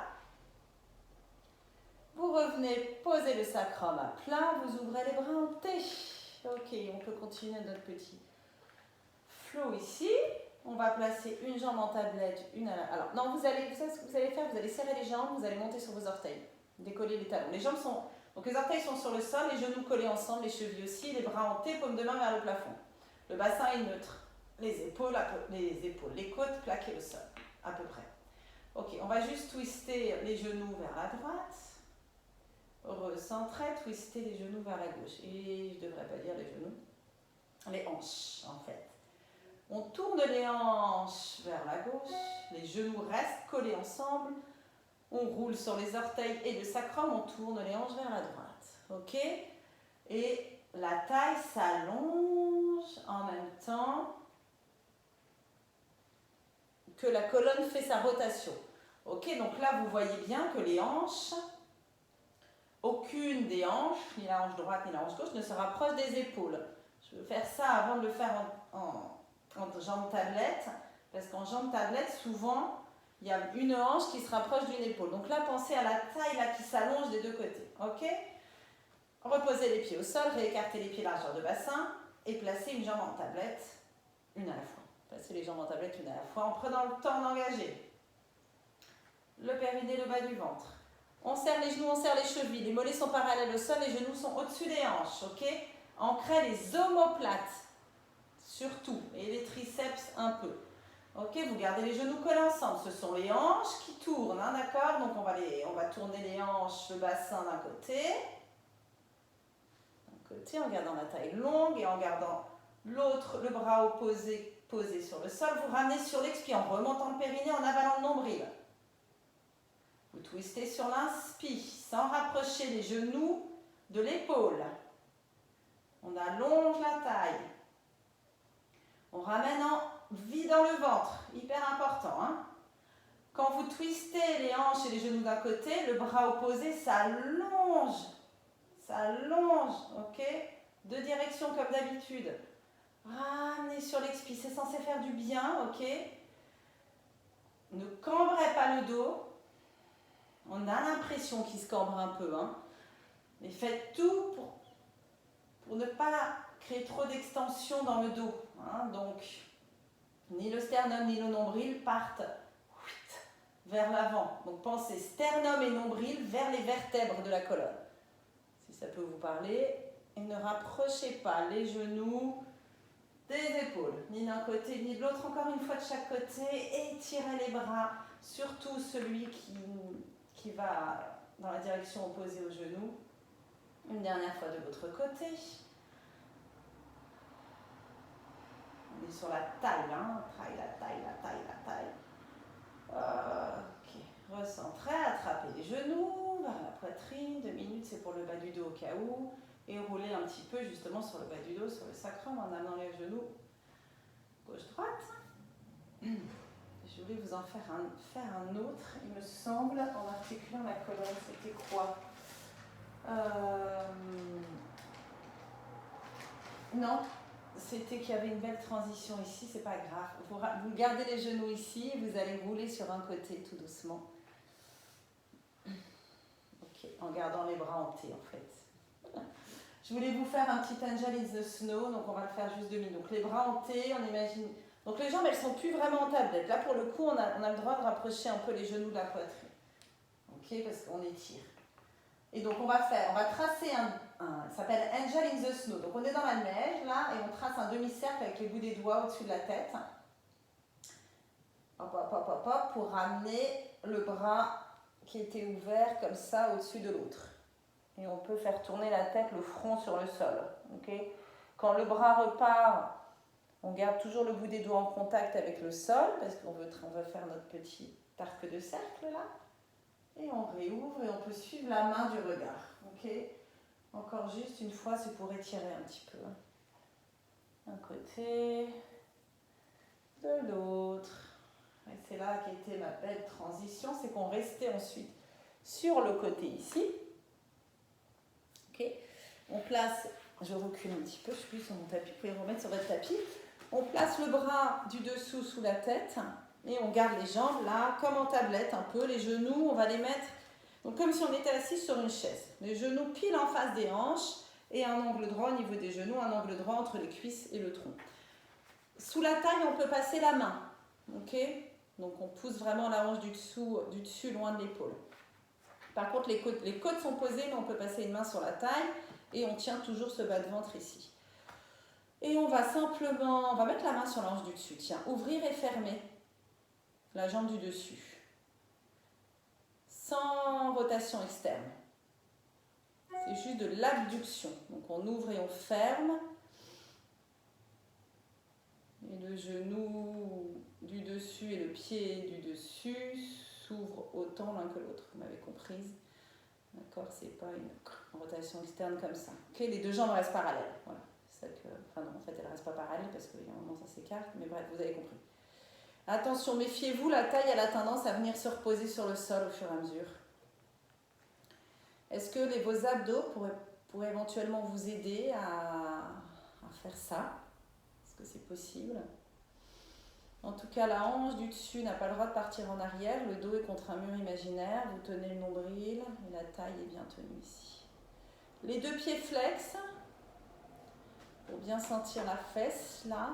Vous revenez poser le sacrum à plat, vous ouvrez les bras en T. Ok, on peut continuer notre petit flow ici. On va placer une jambe en tablette, une à la... Alors, non, vous savez ce que vous allez faire, vous allez serrer les jambes, vous allez monter sur vos orteils, décoller les talons. Les jambes sont... Donc les orteils sont sur le sol, les genoux collés ensemble, les chevilles aussi, les bras en T, paume de main vers le plafond. Le bassin est neutre. Les épaules, les côtes plaquées au sol, à peu près. Ok, on va juste twister les genoux vers la droite. Recentrer, twister les genoux vers la gauche. Et je ne devrais pas dire les genoux, les hanches en fait. On tourne les hanches vers la gauche, les genoux restent collés ensemble, on roule sur les orteils et le sacrum, on tourne les hanches vers la droite. Ok? Et la taille s'allonge en même temps que la colonne fait sa rotation. Ok? Donc là, vous voyez bien que les hanches, aucune des hanches, ni la hanche droite ni la hanche gauche, ne se rapproche des épaules. Je vais faire ça avant de le faire en jambe tablette, parce qu'en jambe tablette, souvent, il y a une hanche qui se rapproche d'une épaule. Donc là, pensez à la taille là, qui s'allonge des deux côtés. Ok? Reposez les pieds au sol, réécartez les pieds largeur de bassin et placez une jambe en tablette, une à la fois. Placez les jambes en tablette une à la fois en prenant le temps d'engager le périnée, le bas du ventre. On serre les genoux, on serre les chevilles. Les mollets sont parallèles au sol, les genoux sont au-dessus des hanches. Ok? Ancrez les omoplates. Surtout, et les triceps un peu. Ok, vous gardez les genoux collés ensemble. Ce sont les hanches qui tournent, hein, d'accord? Donc on va tourner les hanches, le bassin d'un côté, en gardant la taille longue et en gardant l'autre, le bras opposé posé sur le sol. Vous ramenez sur l'expire en remontant le périnée, en avalant le nombril. Vous twistez sur l'inspire sans rapprocher les genoux de l'épaule. On allonge la taille. On ramène en vide dans le ventre, hyper important. Hein? Quand vous twistez les hanches et les genoux d'un côté, le bras opposé s'allonge. S'allonge, ok? Deux directions comme d'habitude. Ramenez sur l'expire, c'est censé faire du bien, ok? Ne cambrez pas le dos. On a l'impression qu'il se cambre un peu. Hein? Mais faites tout pour ne pas créer trop d'extension dans le dos. Hein. Donc, ni le sternum ni le nombril partent vers l'avant. Donc, pensez sternum et nombril vers les vertèbres de la colonne. Si ça peut vous parler. Et ne rapprochez pas les genoux des épaules, ni d'un côté ni de l'autre. Encore une fois de chaque côté. Étirez les bras, surtout celui qui va dans la direction opposée au genou. Une dernière fois de votre côté. On est sur la taille, hein. La taille. Ok, recentrez, attrapez les genoux vers la poitrine. 2 minutes, c'est pour le bas du dos au cas où. Et roulez un petit peu justement sur le bas du dos, sur le sacrum, en amenant les genoux gauche-droite. Je voulais vous en faire un autre, il me semble, en articulant la colonne. C'était quoi? Non, c'était qu'il y avait une belle transition ici, c'est pas grave. Vous gardez les genoux ici, vous allez rouler sur un côté tout doucement. Ok, en gardant les bras en T en fait. Je voulais vous faire un petit angel in the snow, donc on va le faire juste 2 minutes. Donc les bras en T, on imagine. Donc les jambes, elles sont plus vraiment en tablette. Là pour le coup, on a le droit de rapprocher un peu les genoux de la poitrine. Ok, parce qu'on étire. Et donc on va tracer ça s'appelle Angel in the Snow. Donc on est dans la neige là et on trace un demi-cercle avec les bouts des doigts au-dessus de la tête. Hop, pour ramener le bras qui était ouvert comme ça au-dessus de l'autre. Et on peut faire tourner la tête, le front sur le sol. Okay. Quand le bras repart, on garde toujours le bout des doigts en contact avec le sol parce qu'on veut faire notre petit arc de cercle là. Et on réouvre et on peut suivre la main du regard. Okay. Encore juste une fois, c'est pour étirer un petit peu. D'un côté, de l'autre. Et c'est là qu'était ma belle transition, c'est qu'on restait ensuite sur le côté ici. Okay. On place, je recule un petit peu, je suis plus sur mon tapis, vous pouvez remettre sur votre tapis. On place le bras du dessous sous la tête. Et on garde les jambes là, comme en tablette un peu. Les genoux, on va les mettre donc comme si on était assis sur une chaise. Les genoux pile en face des hanches et un angle droit au niveau des genoux, un angle droit entre les cuisses et le tronc. Sous la taille, on peut passer la main. Ok ? Donc on pousse vraiment la hanche du dessus loin de l'épaule. Par contre, les côtes sont posées, mais on peut passer une main sur la taille et on tient toujours ce bas de ventre ici. Et on va mettre la main sur la hanche du dessus. Tiens, ouvrir et fermer la jambe du dessus, sans rotation externe. C'est juste de l'abduction. Donc on ouvre et on ferme. Et le genou du dessus et le pied du dessus s'ouvrent autant l'un que l'autre. Vous m'avez comprise? D'accord, c'est pas une rotation externe comme ça. Ok, les deux jambes restent parallèles. Voilà. En fait, elles ne restent pas parallèles parce qu'il y a un moment ça s'écarte. Mais bref, vous avez compris. Attention, méfiez-vous, la taille elle a tendance à venir se reposer sur le sol au fur et à mesure. Est-ce que vos abdos pourraient éventuellement vous aider à faire ça? Est-ce que c'est possible? En tout cas, la hanche du dessus n'a pas le droit de partir en arrière. Le dos est contre un mur imaginaire. Vous tenez le nombril et la taille est bien tenue ici. Les deux pieds flex pour bien sentir la fesse là.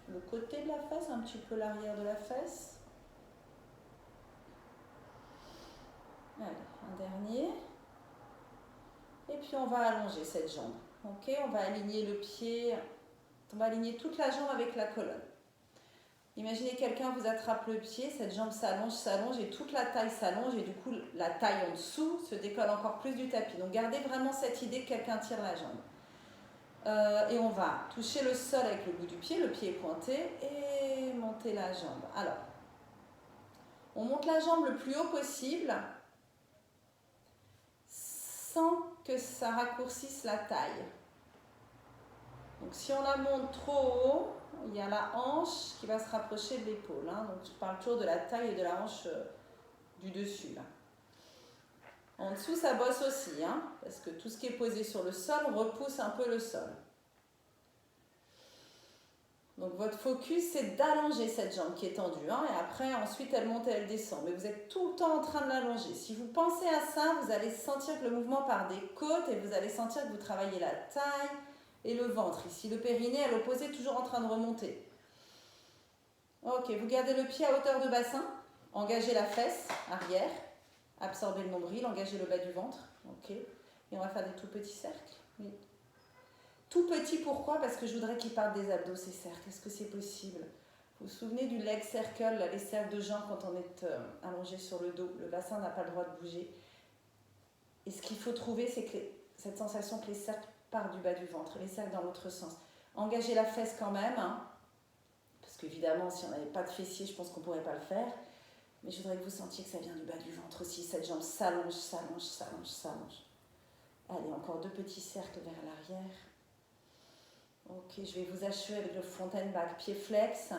Le côté de la fesse, un petit peu l'arrière de la fesse. Allez, un dernier. Et puis on va allonger cette jambe. Ok, on va aligner le pied, on va aligner toute la jambe avec la colonne. Imaginez quelqu'un vous attrape le pied, cette jambe s'allonge et toute la taille s'allonge et du coup la taille en dessous se décolle encore plus du tapis. Donc gardez vraiment cette idée que quelqu'un tire la jambe. Et on va toucher le sol avec le bout du pied, le pied est pointé et monter la jambe. Alors, on monte la jambe le plus haut possible sans que ça raccourcisse la taille. Donc si on la monte trop haut, il y a la hanche qui va se rapprocher de l'épaule. Hein. Donc je parle toujours de la taille et de la hanche du dessus. Là. En dessous, ça bosse aussi, hein, parce que tout ce qui est posé sur le sol, on repousse un peu le sol. Donc votre focus, c'est d'allonger cette jambe qui est tendue. Hein, et après, ensuite, elle monte et elle descend. Mais vous êtes tout le temps en train de l'allonger. Si vous pensez à ça, vous allez sentir que le mouvement part des côtes et vous allez sentir que vous travaillez la taille et le ventre. Ici, le périnée à l'opposé, toujours en train de remonter. Ok, vous gardez le pied à hauteur de bassin. Engagez la fesse arrière. Absorbez le nombril, engagez le bas du ventre. Ok. Et on va faire des tout petits cercles. Oui. Tout petit, pourquoi? Parce que je voudrais qu'ils partent des abdos, ces cercles. Est-ce que c'est possible? Vous vous souvenez du leg circle, là, les cercles de jambes quand on est allongé sur le dos? Le bassin n'a pas le droit de bouger. Et ce qu'il faut trouver, c'est que cette sensation que les cercles partent du bas du ventre, les cercles dans l'autre sens. Engagez la fesse quand même, hein, parce qu'évidemment, si on n'avait pas de fessier, je pense qu'on ne pourrait pas le faire. Mais je voudrais que vous sentiez que ça vient du bas du ventre aussi. Cette jambe s'allonge, s'allonge, s'allonge, s'allonge. Allez, encore deux petits cercles vers l'arrière. Ok, je vais vous achever avec le front and back, pied flex,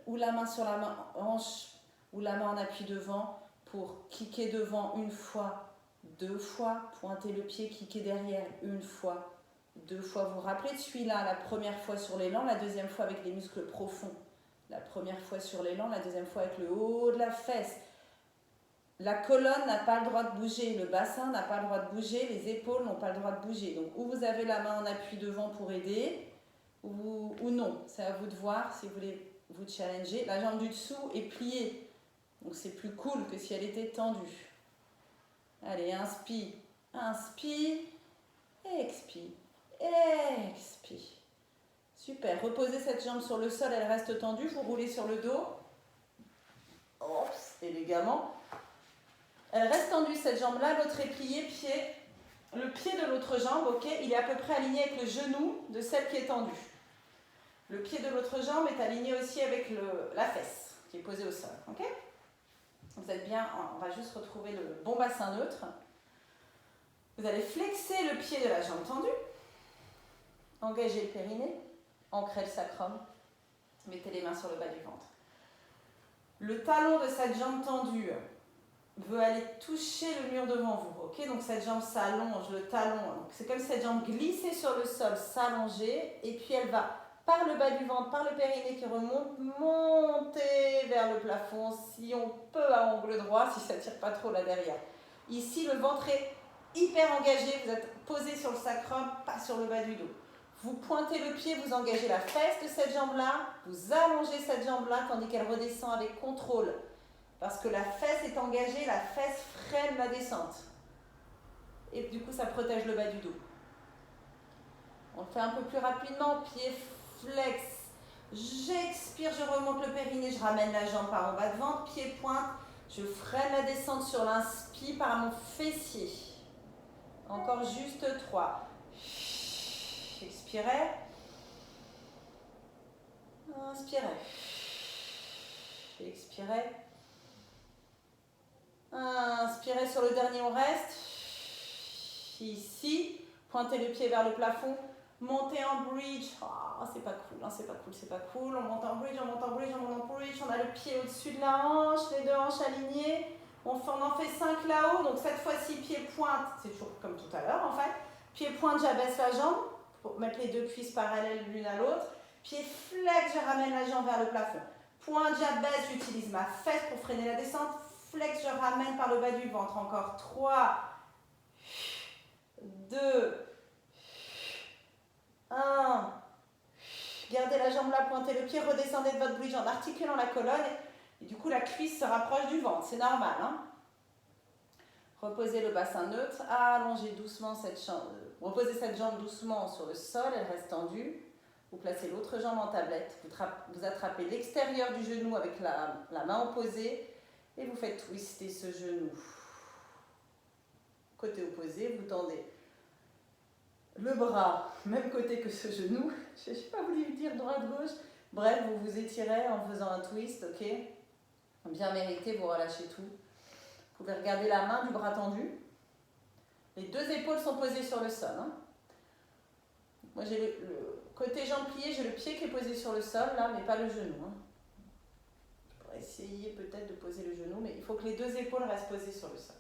ou la main sur la hanche, ou la main en appui devant pour kicker devant une fois, deux fois, pointer le pied, kicker derrière une fois, deux fois. Vous vous rappelez de celui-là, la première fois sur l'élan, la deuxième fois avec les muscles profonds. La première fois sur l'élan, la deuxième fois avec le haut de la fesse. La colonne n'a pas le droit de bouger, le bassin n'a pas le droit de bouger, les épaules n'ont pas le droit de bouger. Donc, ou vous avez la main en appui devant pour aider, ou non. C'est à vous de voir si vous voulez vous challenger. La jambe du dessous est pliée. Donc, c'est plus cool que si elle était tendue. Allez, inspire, inspire, expire, expire. Super. Reposez cette jambe sur le sol, elle reste tendue. Vous roulez sur le dos. Oups, élégamment. Elle reste tendue cette jambe-là, l'autre est pliée, pied. Le pied de l'autre jambe, ok, il est à peu près aligné avec le genou de celle qui est tendue. Le pied de l'autre jambe est aligné aussi avec la fesse qui est posée au sol, ok. Vous êtes bien, on va juste retrouver le bon bassin neutre. Vous allez flexer le pied de la jambe tendue, engager le périnée, ancrer le sacrum, mettez les mains sur le bas du ventre. Le talon de cette jambe tendue veut aller toucher le mur devant vous, ok? Donc cette jambe s'allonge, le talon, c'est comme si cette jambe glissait sur le sol, s'allonger, et puis elle va par le bas du ventre, par le périnée qui remonte, monter vers le plafond, si on peut à angle droit, si ça ne tire pas trop là derrière. Ici, le ventre est hyper engagé, vous êtes posé sur le sacrum, pas sur le bas du dos. Vous pointez le pied, vous engagez la fesse de cette jambe-là, vous allongez cette jambe-là, tandis qu'elle redescend avec contrôle. Parce que la fesse est engagée, la fesse freine la descente. Et du coup, ça protège le bas du dos. On le fait un peu plus rapidement. Pied flex. J'expire, je remonte le périnée, je ramène la jambe par en bas de ventre. Pied pointe. Je freine la descente sur l'inspire par mon fessier. Encore juste 3. Expirez. Inspirez. Expirez. Inspirez sur le dernier, on reste. Ici, pointez le pied vers le plafond. Montez en bridge. Oh, c'est pas cool, hein, c'est pas cool, c'est pas cool. On monte en bridge, on monte en bridge, on monte en bridge. On a le pied au-dessus de la hanche, les deux hanches alignées. On en fait 5 là-haut. Donc cette fois-ci, pied pointe. C'est toujours comme tout à l'heure en fait. Pied pointe, j'abaisse la jambe pour mettre les deux cuisses parallèles l'une à l'autre. Pied flex, je ramène la jambe vers le plafond. Pointe, j'abaisse, j'utilise ma fesse pour freiner la descente. Flex, je ramène par le bas du ventre. Encore 3, 2, 1. Gardez la jambe là, pointez le pied, redescendez de votre bridge en articulant la colonne. Et du coup, la cuisse se rapproche du ventre. C'est normal. Hein? Reposez le bassin neutre. Allongez doucement cette jambe. Reposez cette jambe doucement sur le sol. Elle reste tendue. Vous placez l'autre jambe en tablette. Vous attrapez l'extérieur du genou avec la main opposée. Et vous faites twister ce genou. Côté opposé, vous tendez le bras, même côté que ce genou. Je ne sais pas vous dire droite-gauche. Bref, vous vous étirez en faisant un twist, ok? Bien mérité, vous relâchez tout. Vous pouvez regarder la main du bras tendu. Les deux épaules sont posées sur le sol. Hein. Moi, j'ai le côté jambe pliée, j'ai le pied qui est posé sur le sol, là, mais pas le genou. Hein. Je pourrais essayer peut-être de poser le genou, mais il faut que les deux épaules restent posées sur le sol.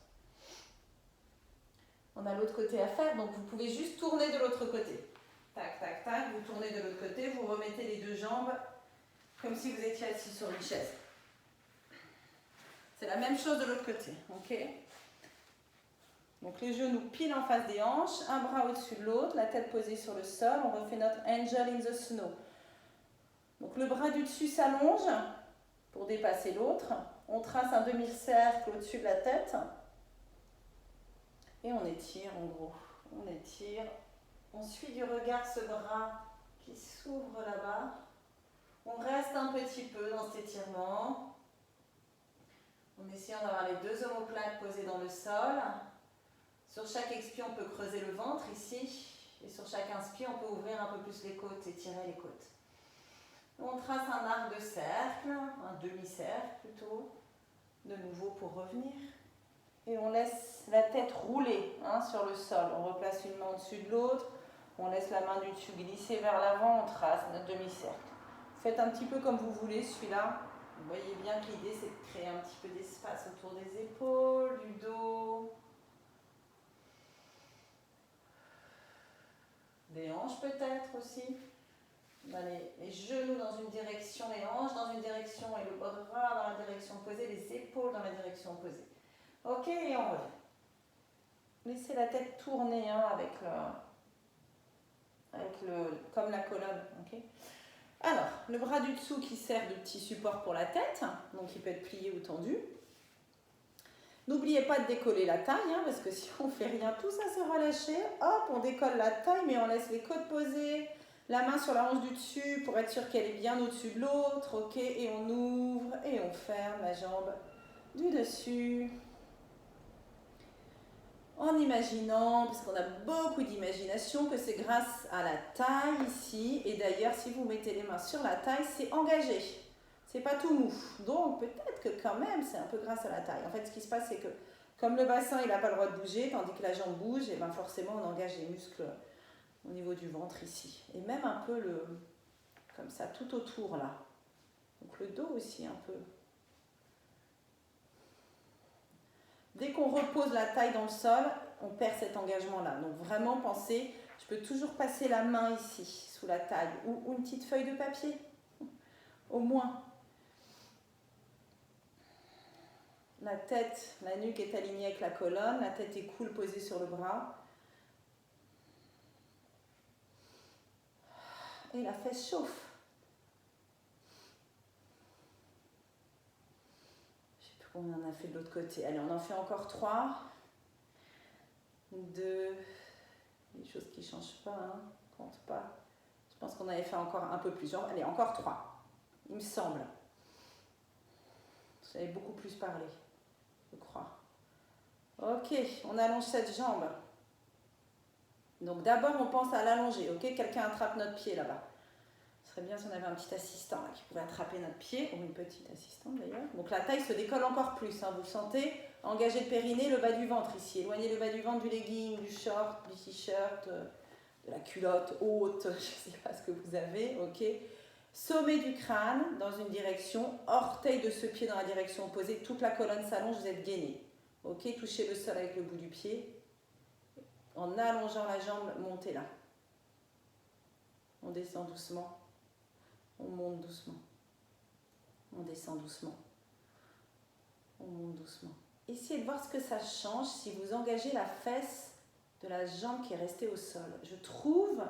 On a l'autre côté à faire, donc vous pouvez juste tourner de l'autre côté. Tac, tac, tac, vous tournez de l'autre côté, vous remettez les deux jambes comme si vous étiez assis sur une chaise. C'est la même chose de l'autre côté, ok? Donc les genoux pile en face des hanches, un bras au-dessus de l'autre, la tête posée sur le sol. On refait notre Angel in the Snow. Donc le bras du dessus s'allonge pour dépasser l'autre. On trace un demi-cercle au-dessus de la tête. Et on étire en gros. On étire. On suit du regard ce bras qui s'ouvre là-bas. On reste un petit peu dans cet étirement. En essayant d'avoir les deux omoplates posées dans le sol. Sur chaque expire, on peut creuser le ventre ici. Et sur chaque inspire, on peut ouvrir un peu plus les côtes, étirer les côtes. On trace un arc de cercle, un demi-cercle plutôt, de nouveau pour revenir. Et on laisse la tête rouler sur le sol. On replace une main au-dessus de l'autre. On laisse la main du dessus glisser vers l'avant. On trace notre demi-cercle. Faites un petit peu comme vous voulez celui-là. Vous voyez bien que l'idée c'est de créer un petit peu d'espace autour des épaules, du dos. Des hanches peut-être aussi. On a les genoux dans une direction, les hanches dans une direction et le bras dans la direction opposée, les épaules dans la direction opposée. Ok, et on revient. Laissez la tête tourner comme la colonne. Okay. Alors, le bras du dessous qui sert de petit support pour la tête, donc il peut être plié ou tendu. N'oubliez pas de décoller la taille, parce que si on ne fait rien, tout ça s'est relâché. Hop, on décolle la taille, mais on laisse les côtes posées, la main sur la hanche du dessus pour être sûr qu'elle est bien au-dessus de l'autre. Ok, et on ouvre et on ferme la jambe du dessus. En imaginant, parce qu'on a beaucoup d'imagination, que c'est grâce à la taille ici. Et d'ailleurs, si vous mettez les mains sur la taille, c'est engagé. C'est pas tout mou. Donc peut-être que quand même, c'est un peu grâce à la taille. En fait, ce qui se passe, c'est que comme le bassin, il n'a pas le droit de bouger, tandis que la jambe bouge, et bien forcément, on engage les muscles au niveau du ventre ici. Et même un peu comme ça, tout autour là. Donc le dos aussi un peu. Dès qu'on repose la taille dans le sol, on perd cet engagement-là. Donc vraiment, pensez, je peux toujours passer la main ici, sous la taille, ou une petite feuille de papier, au moins. La tête, la nuque est alignée avec la colonne, la tête est cool posée sur le bras. Et la fesse chauffe. Je ne sais plus combien on a fait de l'autre côté. Allez, on en fait encore 3. 2. Des choses qui ne changent pas, compte pas. Je pense qu'on avait fait encore un peu plus. Allez, encore 3. Il me semble. J'avais beaucoup plus parlé, je crois. Ok, on allonge cette jambe. Donc d'abord, on pense à l'allonger. Ok, quelqu'un attrape notre pied là-bas. Ce serait bien si on avait un petit assistant là, qui pouvait attraper notre pied, ou une petite assistante d'ailleurs. Donc la taille se décolle encore plus. Vous le sentez, engagez le périnée, le bas du ventre ici. Éloignez le bas du ventre du legging, du short, du t-shirt, de la culotte haute, je ne sais pas ce que vous avez. Ok. Sommet du crâne dans une direction, orteil de ce pied dans la direction opposée, toute la colonne s'allonge, vous êtes gainé. Ok, touchez le sol avec le bout du pied. En allongeant la jambe, montez là. On descend doucement. On monte doucement. On descend doucement. On monte doucement. Essayez de voir ce que ça change si vous engagez la fesse de la jambe qui est restée au sol. Je trouve,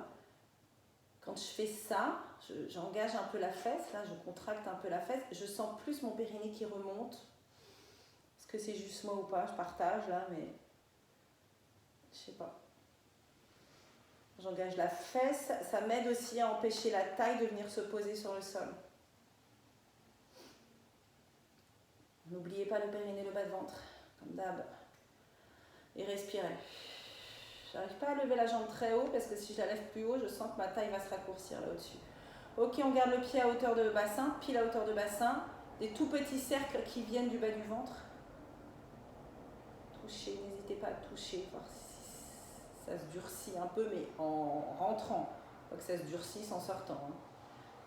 quand je fais ça, j'engage un peu la fesse, là je contracte un peu la fesse, je sens plus mon périnée qui remonte. Est-ce que c'est juste moi ou pas? Je partage là, mais je sais pas. J'engage la fesse, ça m'aide aussi à empêcher la taille de venir se poser sur le sol. N'oubliez pas le périnée, le bas de ventre, comme d'hab. Et respirez. J'arrive pas à lever la jambe très haut parce que si je la lève plus haut, je sens que ma taille va se raccourcir là au-dessus. Ok, on garde le pied à hauteur de bassin, pile à hauteur de bassin. Des tout petits cercles qui viennent du bas du ventre. Touchez, n'hésitez pas à toucher, voir si ça se durcit un peu, mais en rentrant. Pas que ça se durcisse en sortant.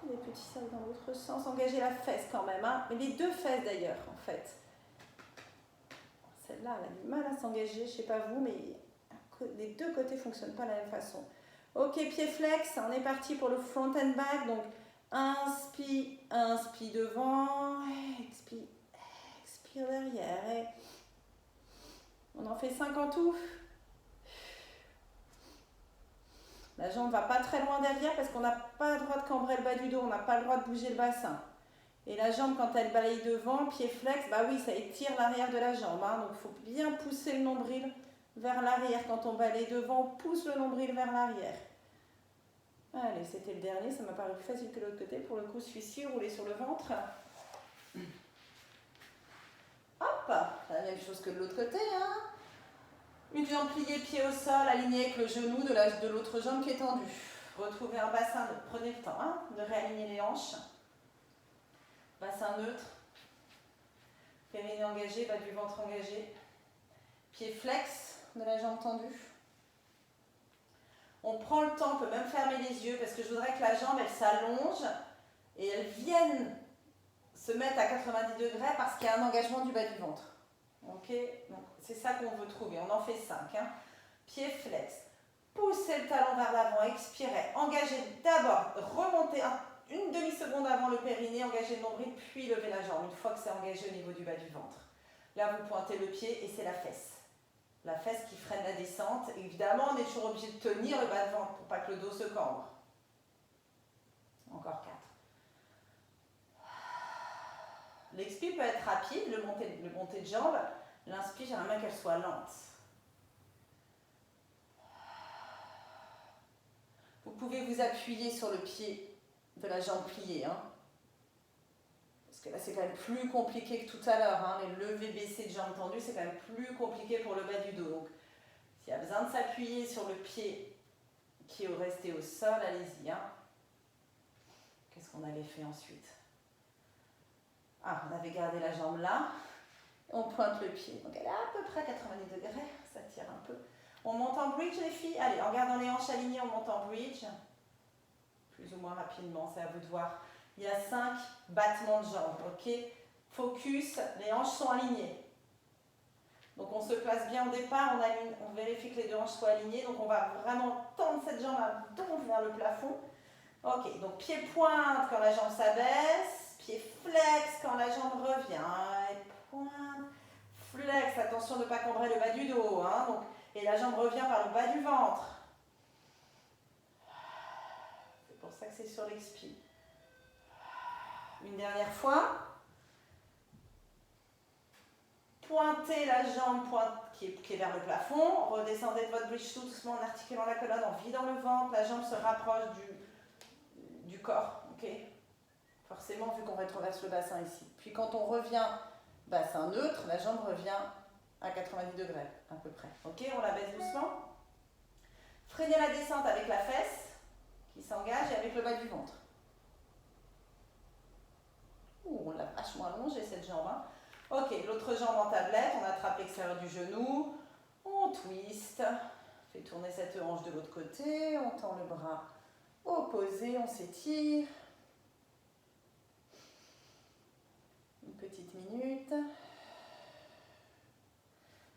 Des petits cercles dans l'autre sens. Engagez la fesse quand même. Mais les deux fesses d'ailleurs, en fait. Celle-là, elle a du mal à s'engager, je sais pas vous, mais les deux côtés ne fonctionnent pas de la même façon. Ok, pied flex, on est parti pour le front and back. Donc, Inspire, inspire devant, expire, expire derrière. Et on en fait 5 en tout. La jambe ne va pas très loin derrière parce qu'on n'a pas le droit de cambrer le bas du dos, on n'a pas le droit de bouger le bassin. Et la jambe, quand elle balaye devant, pied flex, bah oui, ça étire l'arrière de la jambe. Hein, donc il faut bien pousser le nombril vers l'arrière. Quand on balaye devant, on pousse le nombril vers l'arrière. Allez, c'était le dernier, ça m'a paru plus facile que l'autre côté. Pour le coup, celui-ci, rouler sur le ventre. Hop, la même chose que de l'autre côté. Hein. Une jambe pliée, pied au sol, alignée avec le genou de l'autre jambe qui est tendue. Retrouvez un bassin, prenez le temps hein, de réaligner les hanches. Bassin neutre. Périnée engagé, bas du ventre engagé. Pied flex de la jambe tendue. On prend le temps, on peut même fermer les yeux parce que je voudrais que la jambe, elle s'allonge et elle vienne se mettre à 90 degrés parce qu'il y a un engagement du bas du ventre. Ok, donc c'est ça qu'on veut trouver. On en fait 5. Hein. Pied flex. Poussez le talon vers l'avant, expirez. Engagez d'abord, remontez une demi-seconde avant le périnée, engagez le nombril, puis levez la jambe. Une fois que c'est engagé au niveau du bas du ventre. Là, vous pointez le pied et c'est la fesse. La fesse qui freine la descente. Évidemment, on est toujours obligé de tenir le bas de ventre pour pas que le dos se cambre. Encore 4. L'expire peut être rapide, le montée de jambe. L'inspire, j'aimerais bien qu'elle soit lente. Vous pouvez vous appuyer sur le pied de la jambe pliée. Hein. Parce que là, c'est quand même plus compliqué que tout à l'heure. Hein. Les levées baissées de jambes tendues, c'est quand même plus compliqué pour le bas du dos. Donc, s'il y a besoin de s'appuyer sur le pied qui est resté au sol, allez-y. Hein. Qu'est-ce qu'on avait fait ensuite? Ah, on avait gardé la jambe là. On pointe le pied. Donc, elle est à peu près à 90 degrés. Ça tire un peu. On monte en bridge, les filles. Allez, en gardant les hanches alignées, on monte en bridge. Plus ou moins rapidement, c'est à vous de voir. Il y a 5 battements de jambes, ok? Focus, les hanches sont alignées. Donc on se place bien au départ, on vérifie que les deux hanches soient alignées. Donc on va vraiment tendre cette jambe à dos vers le plafond. Ok, donc pied pointe quand la jambe s'abaisse, pied flex quand la jambe revient. Et pointe, flex, attention de ne pas cambrer le bas du dos. Hein, donc, et la jambe revient par le bas du ventre. C'est pour ça que c'est sur l'expire. Une dernière fois. Pointez la jambe qui est vers le plafond. Redescendez de votre bridge tout doucement en articulant la colonne, en vidant le ventre. La jambe se rapproche du corps. Okay, forcément, vu qu'on rétroverse le bassin ici. Puis quand on revient bassin neutre, la jambe revient à 90 degrés à peu près. Ok, on la baisse doucement. Freinez la descente avec la fesse qui s'engage et avec le bas du ventre. On l'a vachement allongée cette jambe. Hein. Ok, l'autre jambe en tablette, on attrape l'extérieur du genou, on twist, fait tourner cette hanche de l'autre côté, on tend le bras opposé, on s'étire. Une petite minute.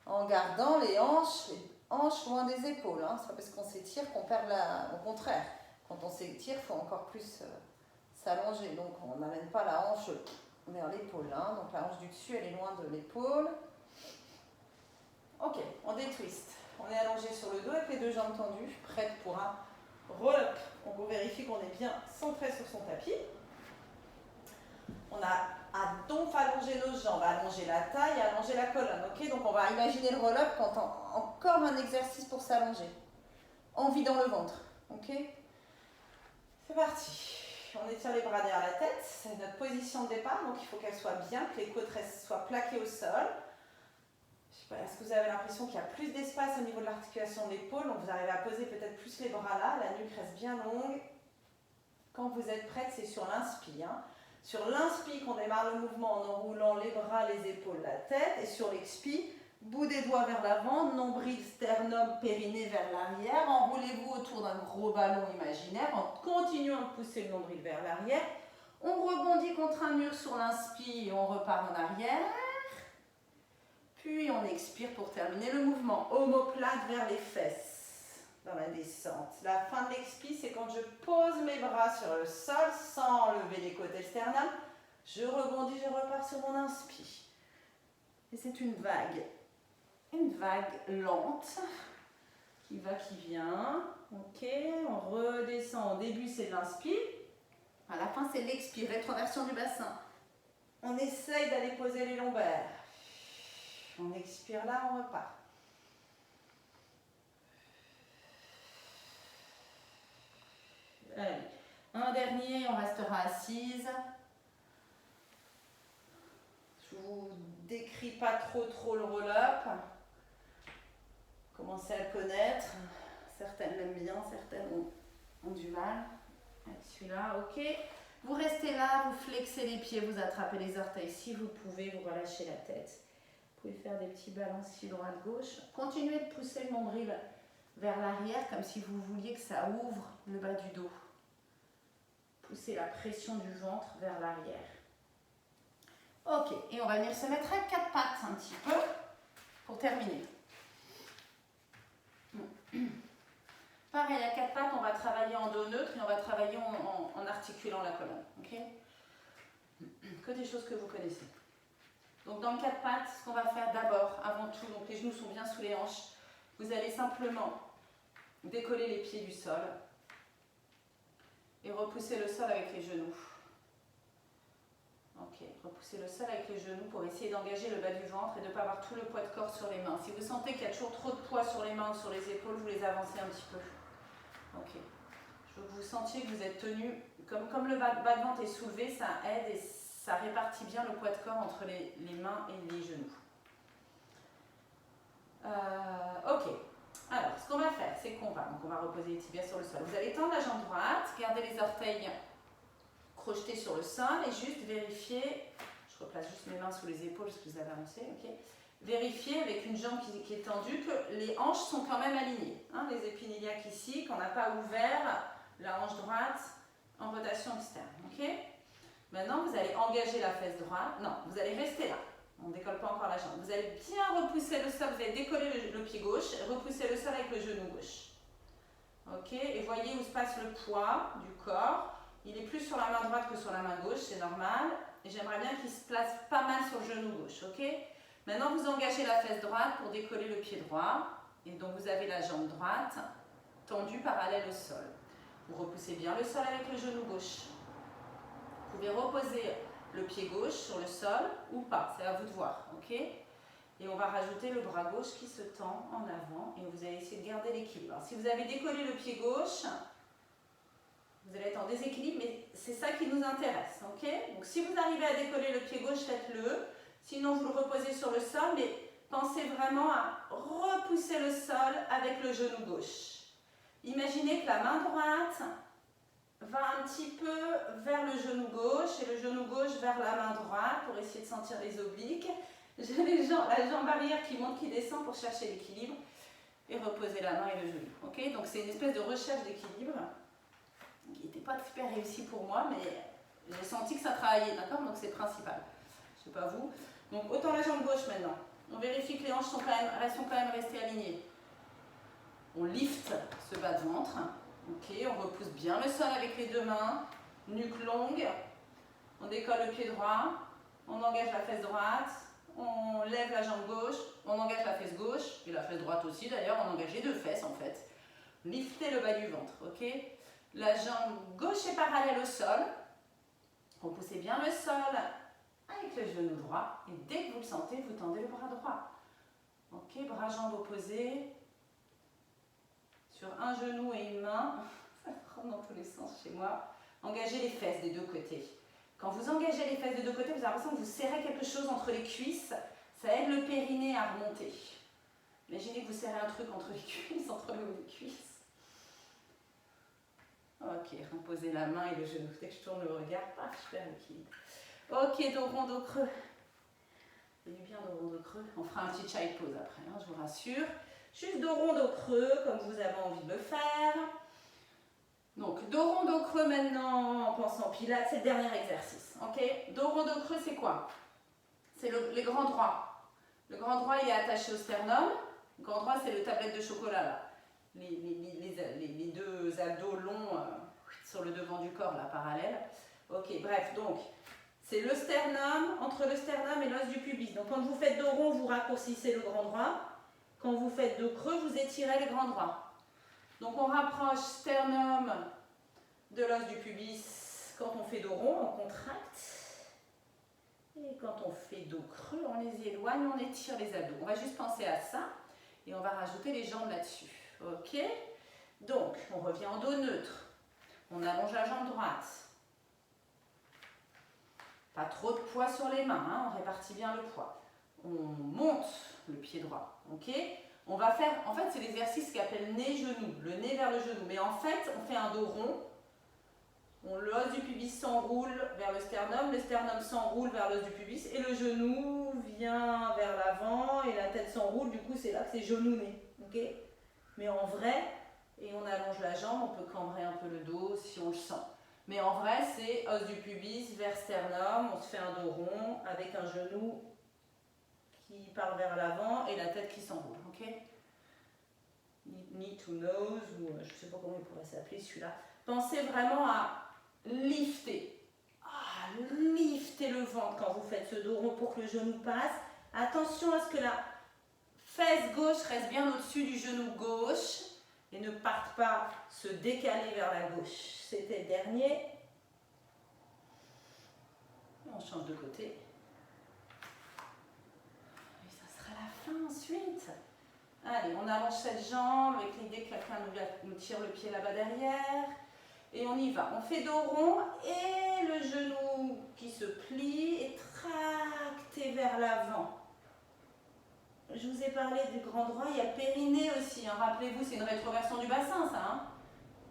En gardant les hanches loin des épaules. Hein. C'est pas parce qu'on s'étire qu'on perd Au contraire, quand on s'étire, il faut encore plus s'allonger. Donc on n'amène pas la hanche vers l'épaule. Hein. Donc la hanche du dessus, elle est loin de l'épaule. Ok, on détwist. On est allongé sur le dos avec les deux jambes tendues, prêtes pour un roll-up. On vérifie qu'on est bien centré sur son tapis. On a à donc allonger nos jambes, allonger la taille, allonger la colonne. Ok, donc on va imaginer le roll-up quand encore un exercice pour s'allonger. En vidant le ventre. Ok, c'est parti. On étire les bras derrière la tête. C'est notre position de départ, donc il faut qu'elle soit bien, que les côtes soient plaquées au sol. Je sais pas, est-ce que vous avez l'impression qu'il y a plus d'espace au niveau de l'articulation de l'épaule? Donc vous arrivez à poser peut-être plus les bras là, la nuque reste bien longue. Quand vous êtes prête, c'est sur l'inspire. Hein. Sur l'inspire qu'on démarre le mouvement en enroulant les bras, les épaules, la tête. Et sur l'expire, bout des doigts vers l'avant, nombril, sternum, périnée vers l'arrière. Enroulez-vous autour d'un gros ballon imaginaire en continuant de pousser le nombril vers l'arrière. On rebondit contre un mur sur l'inspire et on repart en arrière. Puis on expire pour terminer le mouvement. Omoplate vers les fesses. dans la descente. La fin de l'expi, c'est quand je pose mes bras sur le sol sans lever les côtes sternales. Je rebondis, je repars sur mon inspi. Et c'est une vague lente qui va, qui vient. Ok, on redescend. Au début, c'est l'inspire. À la fin, c'est l'expire, rétroversion du bassin. On essaye d'aller poser les lombaires. On expire là, on repart. Allez, un dernier, on restera assise. Je vous décris pas trop le roll-up. Commencez à le connaître. Certaines l'aiment bien, certaines ont du mal. Celui-là, ok. Vous restez là, vous flexez les pieds, vous attrapez les orteils. Si vous pouvez, vous relâchez la tête. Vous pouvez faire des petits balanciers droite-gauche. Continuez de pousser le nombril vers l'arrière, comme si vous vouliez que ça ouvre le bas du dos. Poussez la pression du ventre vers l'arrière. Ok, et on va venir se mettre à quatre pattes un petit peu pour terminer. Pareil, à quatre pattes, on va travailler en dos neutre et on va travailler en articulant la colonne. Okay, que des choses que vous connaissez. Donc dans le quatre pattes, ce qu'on va faire d'abord, avant tout, donc les genoux sont bien sous les hanches, vous allez simplement décoller les pieds du sol et repousser le sol avec les genoux. Ok, repoussez le sol avec les genoux pour essayer d'engager le bas du ventre et de ne pas avoir tout le poids de corps sur les mains. Si vous sentez qu'il y a toujours trop de poids sur les mains ou sur les épaules, vous les avancez un petit peu. Ok. Je veux que vous sentiez que vous êtes tenu, comme le bas de ventre est soulevé, ça aide et ça répartit bien le poids de corps entre les mains et les genoux. Ok. Alors, ce qu'on va faire, c'est qu'on va reposer les tibias sur le sol. Vous allez tendre la jambe droite, garder les orteils crochetés sur le sol et juste vérifier, je replace juste mes mains sous les épaules parce que vous avez avancé, ok. Vérifiez avec une jambe qui est tendue que les hanches sont quand même alignées. Hein, les épiniliaques ici, qu'on n'a pas ouvert la hanche droite en rotation externe. Ok. Maintenant, vous allez engager la fesse droite. Non, vous allez rester là. On ne décolle pas encore la jambe. Vous allez bien repousser le sol. Vous allez décoller le pied gauche et repousser le sol avec le genou gauche. Ok. Et voyez où se passe le poids du corps. Il est plus sur la main droite que sur la main gauche, c'est normal. Et j'aimerais bien qu'il se place pas mal sur le genou gauche. Ok. Maintenant, vous engagez la fesse droite pour décoller le pied droit. Et donc, vous avez la jambe droite tendue parallèle au sol. Vous repoussez bien le sol avec le genou gauche. Vous pouvez reposer le pied gauche sur le sol ou pas. C'est à vous de voir. Ok. Et on va rajouter le bras gauche qui se tend en avant. Et vous allez essayer de garder l'équilibre. Si vous avez décollé le pied gauche, vous allez être en déséquilibre, mais c'est ça qui nous intéresse. Ok. Donc, si vous arrivez à décoller le pied gauche, faites-le. Sinon, vous le reposez sur le sol, mais pensez vraiment à repousser le sol avec le genou gauche. Imaginez que la main droite va un petit peu vers le genou gauche et le genou gauche vers la main droite pour essayer de sentir les obliques. J'ai la jambe arrière qui monte, qui descend pour chercher l'équilibre et reposer la main et le genou. Okay, donc c'est une espèce de recherche d'équilibre qui n'était pas super réussie pour moi, mais j'ai senti que ça travaillait, d'accord? Donc c'est principal. Je ne sais pas vous. Donc autant la jambe gauche maintenant. On vérifie que les hanches sont quand même restées alignées. On lift ce bas de ventre. Ok, on repousse bien le sol avec les deux mains. Nuque longue. On décolle le pied droit. On engage la fesse droite. On lève la jambe gauche. On engage la fesse gauche. Et la fesse droite aussi d'ailleurs. On engage les deux fesses en fait. Liftez le bas du ventre. Ok. La jambe gauche est parallèle au sol. Repoussez bien le sol avec le genou droit. Et dès que vous le sentez, vous tendez le bras droit. Ok, bras jambes opposés. Sur un genou et une main. Ça prend dans tous les sens chez moi. Engagez les fesses des deux côtés. Quand vous engagez les fesses des deux côtés, vous avez l'impression que vous serrez quelque chose entre les cuisses. Ça aide le périnée à remonter. Imaginez que vous serrez un truc entre les cuisses, entre le haut des cuisses. Ok, reposez la main et le genou. Dès que je tourne le regard, paf, je perds l'équilibre. Ok, dos rond, dos creux. C'est bien dos rond, dos creux. On fera un petit child pose après, hein, je vous rassure. Juste dos rond, dos creux, comme vous avez envie de le faire. Donc, dos rond, dos creux maintenant, en pensant pilates, c'est le dernier exercice. Ok, dos rond, dos creux, c'est quoi? C'est les grands droits. Le grand droit, il est attaché au sternum. Le grand droit, c'est le tablette de chocolat là. les deux abdos longs sur le devant du corps, là, parallèle. Ok, bref, donc, c'est le sternum, entre le sternum et l'os du pubis. Donc, quand vous faites dos rond, vous raccourcissez le grand droit. Quand vous faites dos creux, vous étirez le grand droit. Donc, on rapproche sternum de l'os du pubis quand on fait dos rond, on contracte. Et quand on fait dos creux, on les éloigne, on étire les abdos. On va juste penser à ça et on va rajouter les jambes là-dessus. Ok? Donc, on revient en dos neutre. On allonge la jambe droite. Pas trop de poids sur les mains, hein, on répartit bien le poids. On monte le pied droit, ok? On va faire, en fait, c'est l'exercice qui s'appelle nez-genou, le nez vers le genou. Mais en fait, on fait un dos rond. L'os du pubis s'enroule vers le sternum s'enroule vers l'os du pubis et le genou vient vers l'avant et la tête s'enroule. Du coup, c'est là que c'est genou-nez, ok? Mais en vrai, et on allonge la jambe, on peut cambrer un peu le dos si on le sent. Mais en vrai, c'est os du pubis vers sternum, on se fait un dos rond avec un genou qui part vers l'avant et la tête qui s'enroule, ok? Knee to nose, ou je ne sais pas comment il pourrait s'appeler celui-là. Pensez vraiment à lifter. Lifter le ventre quand vous faites ce dos rond pour que le genou passe. Attention à ce que la fesse gauche reste bien au-dessus du genou gauche et ne parte pas se décaler vers la gauche. C'était le dernier. On change de côté. Et ça sera la fin ensuite. Allez, on allonge cette jambe avec l'idée que quelqu'un nous tire le pied là-bas derrière. Et on y va. On fait dos rond et le genou qui se plie et tracté vers l'avant. Je vous ai parlé du grand droit, il y a périnée aussi. Hein. Rappelez-vous, c'est une rétroversion du bassin, ça. Hein.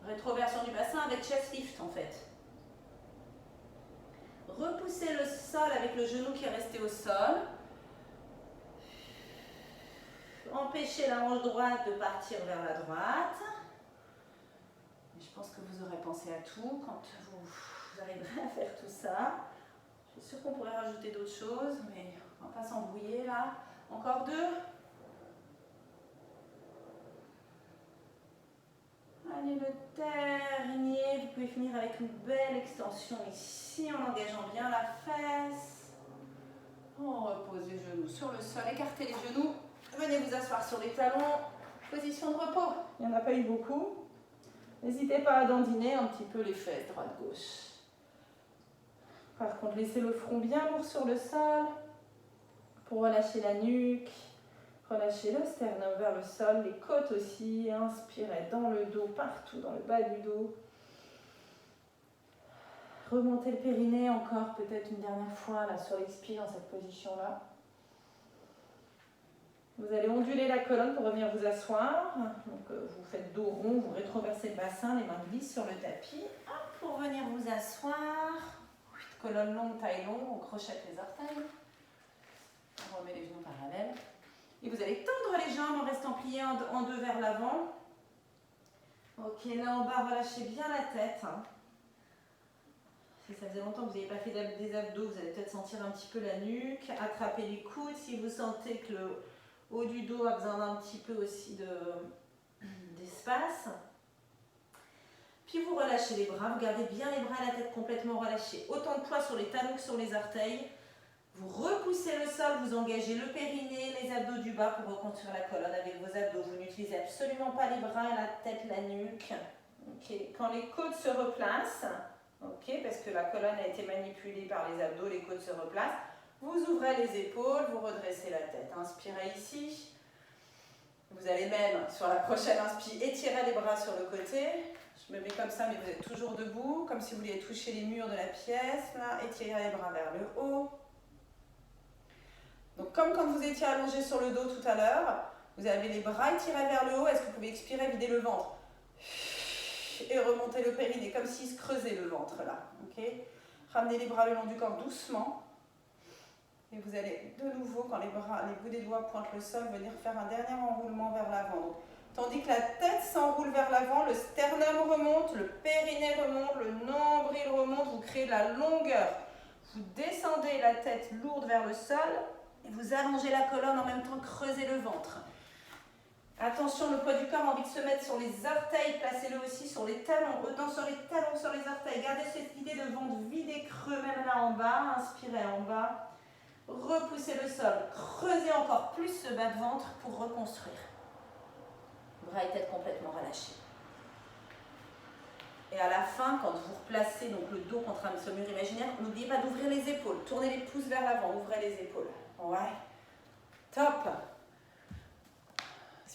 Rétroversion du bassin avec chest lift, en fait. Repoussez le sol avec le genou qui est resté au sol. Empêchez la hanche droite de partir vers la droite. Je pense que vous aurez pensé à tout quand vous arriverez à faire tout ça. Je suis sûre qu'on pourrait rajouter d'autres choses, mais on ne va pas s'embrouiller là. Encore deux. Allez, le dernier. Vous pouvez finir avec une belle extension ici en engageant bien la fesse. On repose les genoux sur le sol. Écartez les genoux. Venez vous asseoir sur les talons. Position de repos. Il n'y en a pas eu beaucoup. N'hésitez pas à dandiner un petit peu les fesses, droite-gauche. Par contre, laissez le front bien lourd sur le sol pour relâcher la nuque. Relâchez le sternum vers le sol, les côtes aussi. Inspirez dans le dos, partout dans le bas du dos. Remontez le périnée encore, peut-être une dernière fois là, sur l'expire, dans cette position-là. Vous allez onduler la colonne pour revenir vous asseoir. Donc, vous faites dos rond, vous rétroversez le bassin, les mains glissent sur le tapis. Hop, pour venir vous asseoir. Colonne longue, taille longue, on crochette les orteils. On remet les genoux parallèles. Et vous allez tendre les jambes en restant pliés en deux vers l'avant. Ok, là en bas, relâchez bien la tête. Si ça faisait longtemps que vous n'avez pas fait des abdos, vous allez peut-être sentir un petit peu la nuque. Attrapez les coudes si vous sentez que le haut du dos a besoin d'un petit peu aussi d'espace. Puis vous relâchez les bras, vous gardez bien les bras et la tête complètement relâchée. Autant de poids sur les talons que sur les orteils. Vous repoussez le sol, vous engagez le périnée, les abdos du bas pour reconstruire la colonne avec vos abdos. Vous n'utilisez absolument pas les bras, la tête, la nuque. Okay. Quand les côtes se replacent, parce que la colonne a été manipulée par les abdos, les côtes se replacent, vous ouvrez les épaules, vous redressez la tête. Inspirez ici. Vous allez même, sur la prochaine inspire, étirer les bras sur le côté. Je me mets comme ça, mais vous êtes toujours debout, comme si vous vouliez toucher les murs de la pièce. Là, étirez les bras vers le haut. Donc, comme quand vous étiez allongé sur le dos tout à l'heure, vous avez les bras étirés vers le haut. Est-ce que vous pouvez expirer, vider le ventre? Et remonter le périnée, comme s'il se creusait le ventre là. Ramenez les bras le long du corps doucement. Et vous allez de nouveau, quand les bouts des doigts pointent le sol, venir faire un dernier enroulement vers l'avant. Tandis que la tête s'enroule vers l'avant, le sternum remonte, le périnée remonte, le nombril remonte, vous créez de la longueur. Vous descendez la tête lourde vers le sol et vous allongez la colonne en même temps, creusez le ventre. Attention, le poids du corps a envie de se mettre sur les orteils. Placez-le aussi sur les talons. Autant sur les talons, sur les orteils. Gardez cette idée de ventre vide et creux, même là en bas. Inspirez en bas. Repoussez le sol. Creusez encore plus ce bas de ventre pour reconstruire. Bras et tête complètement relâchés. Et à la fin, quand vous replacez donc le dos contre ce mur imaginaire, n'oubliez pas d'ouvrir les épaules. Tournez les pouces vers l'avant, ouvrez les épaules. Ouais. Top.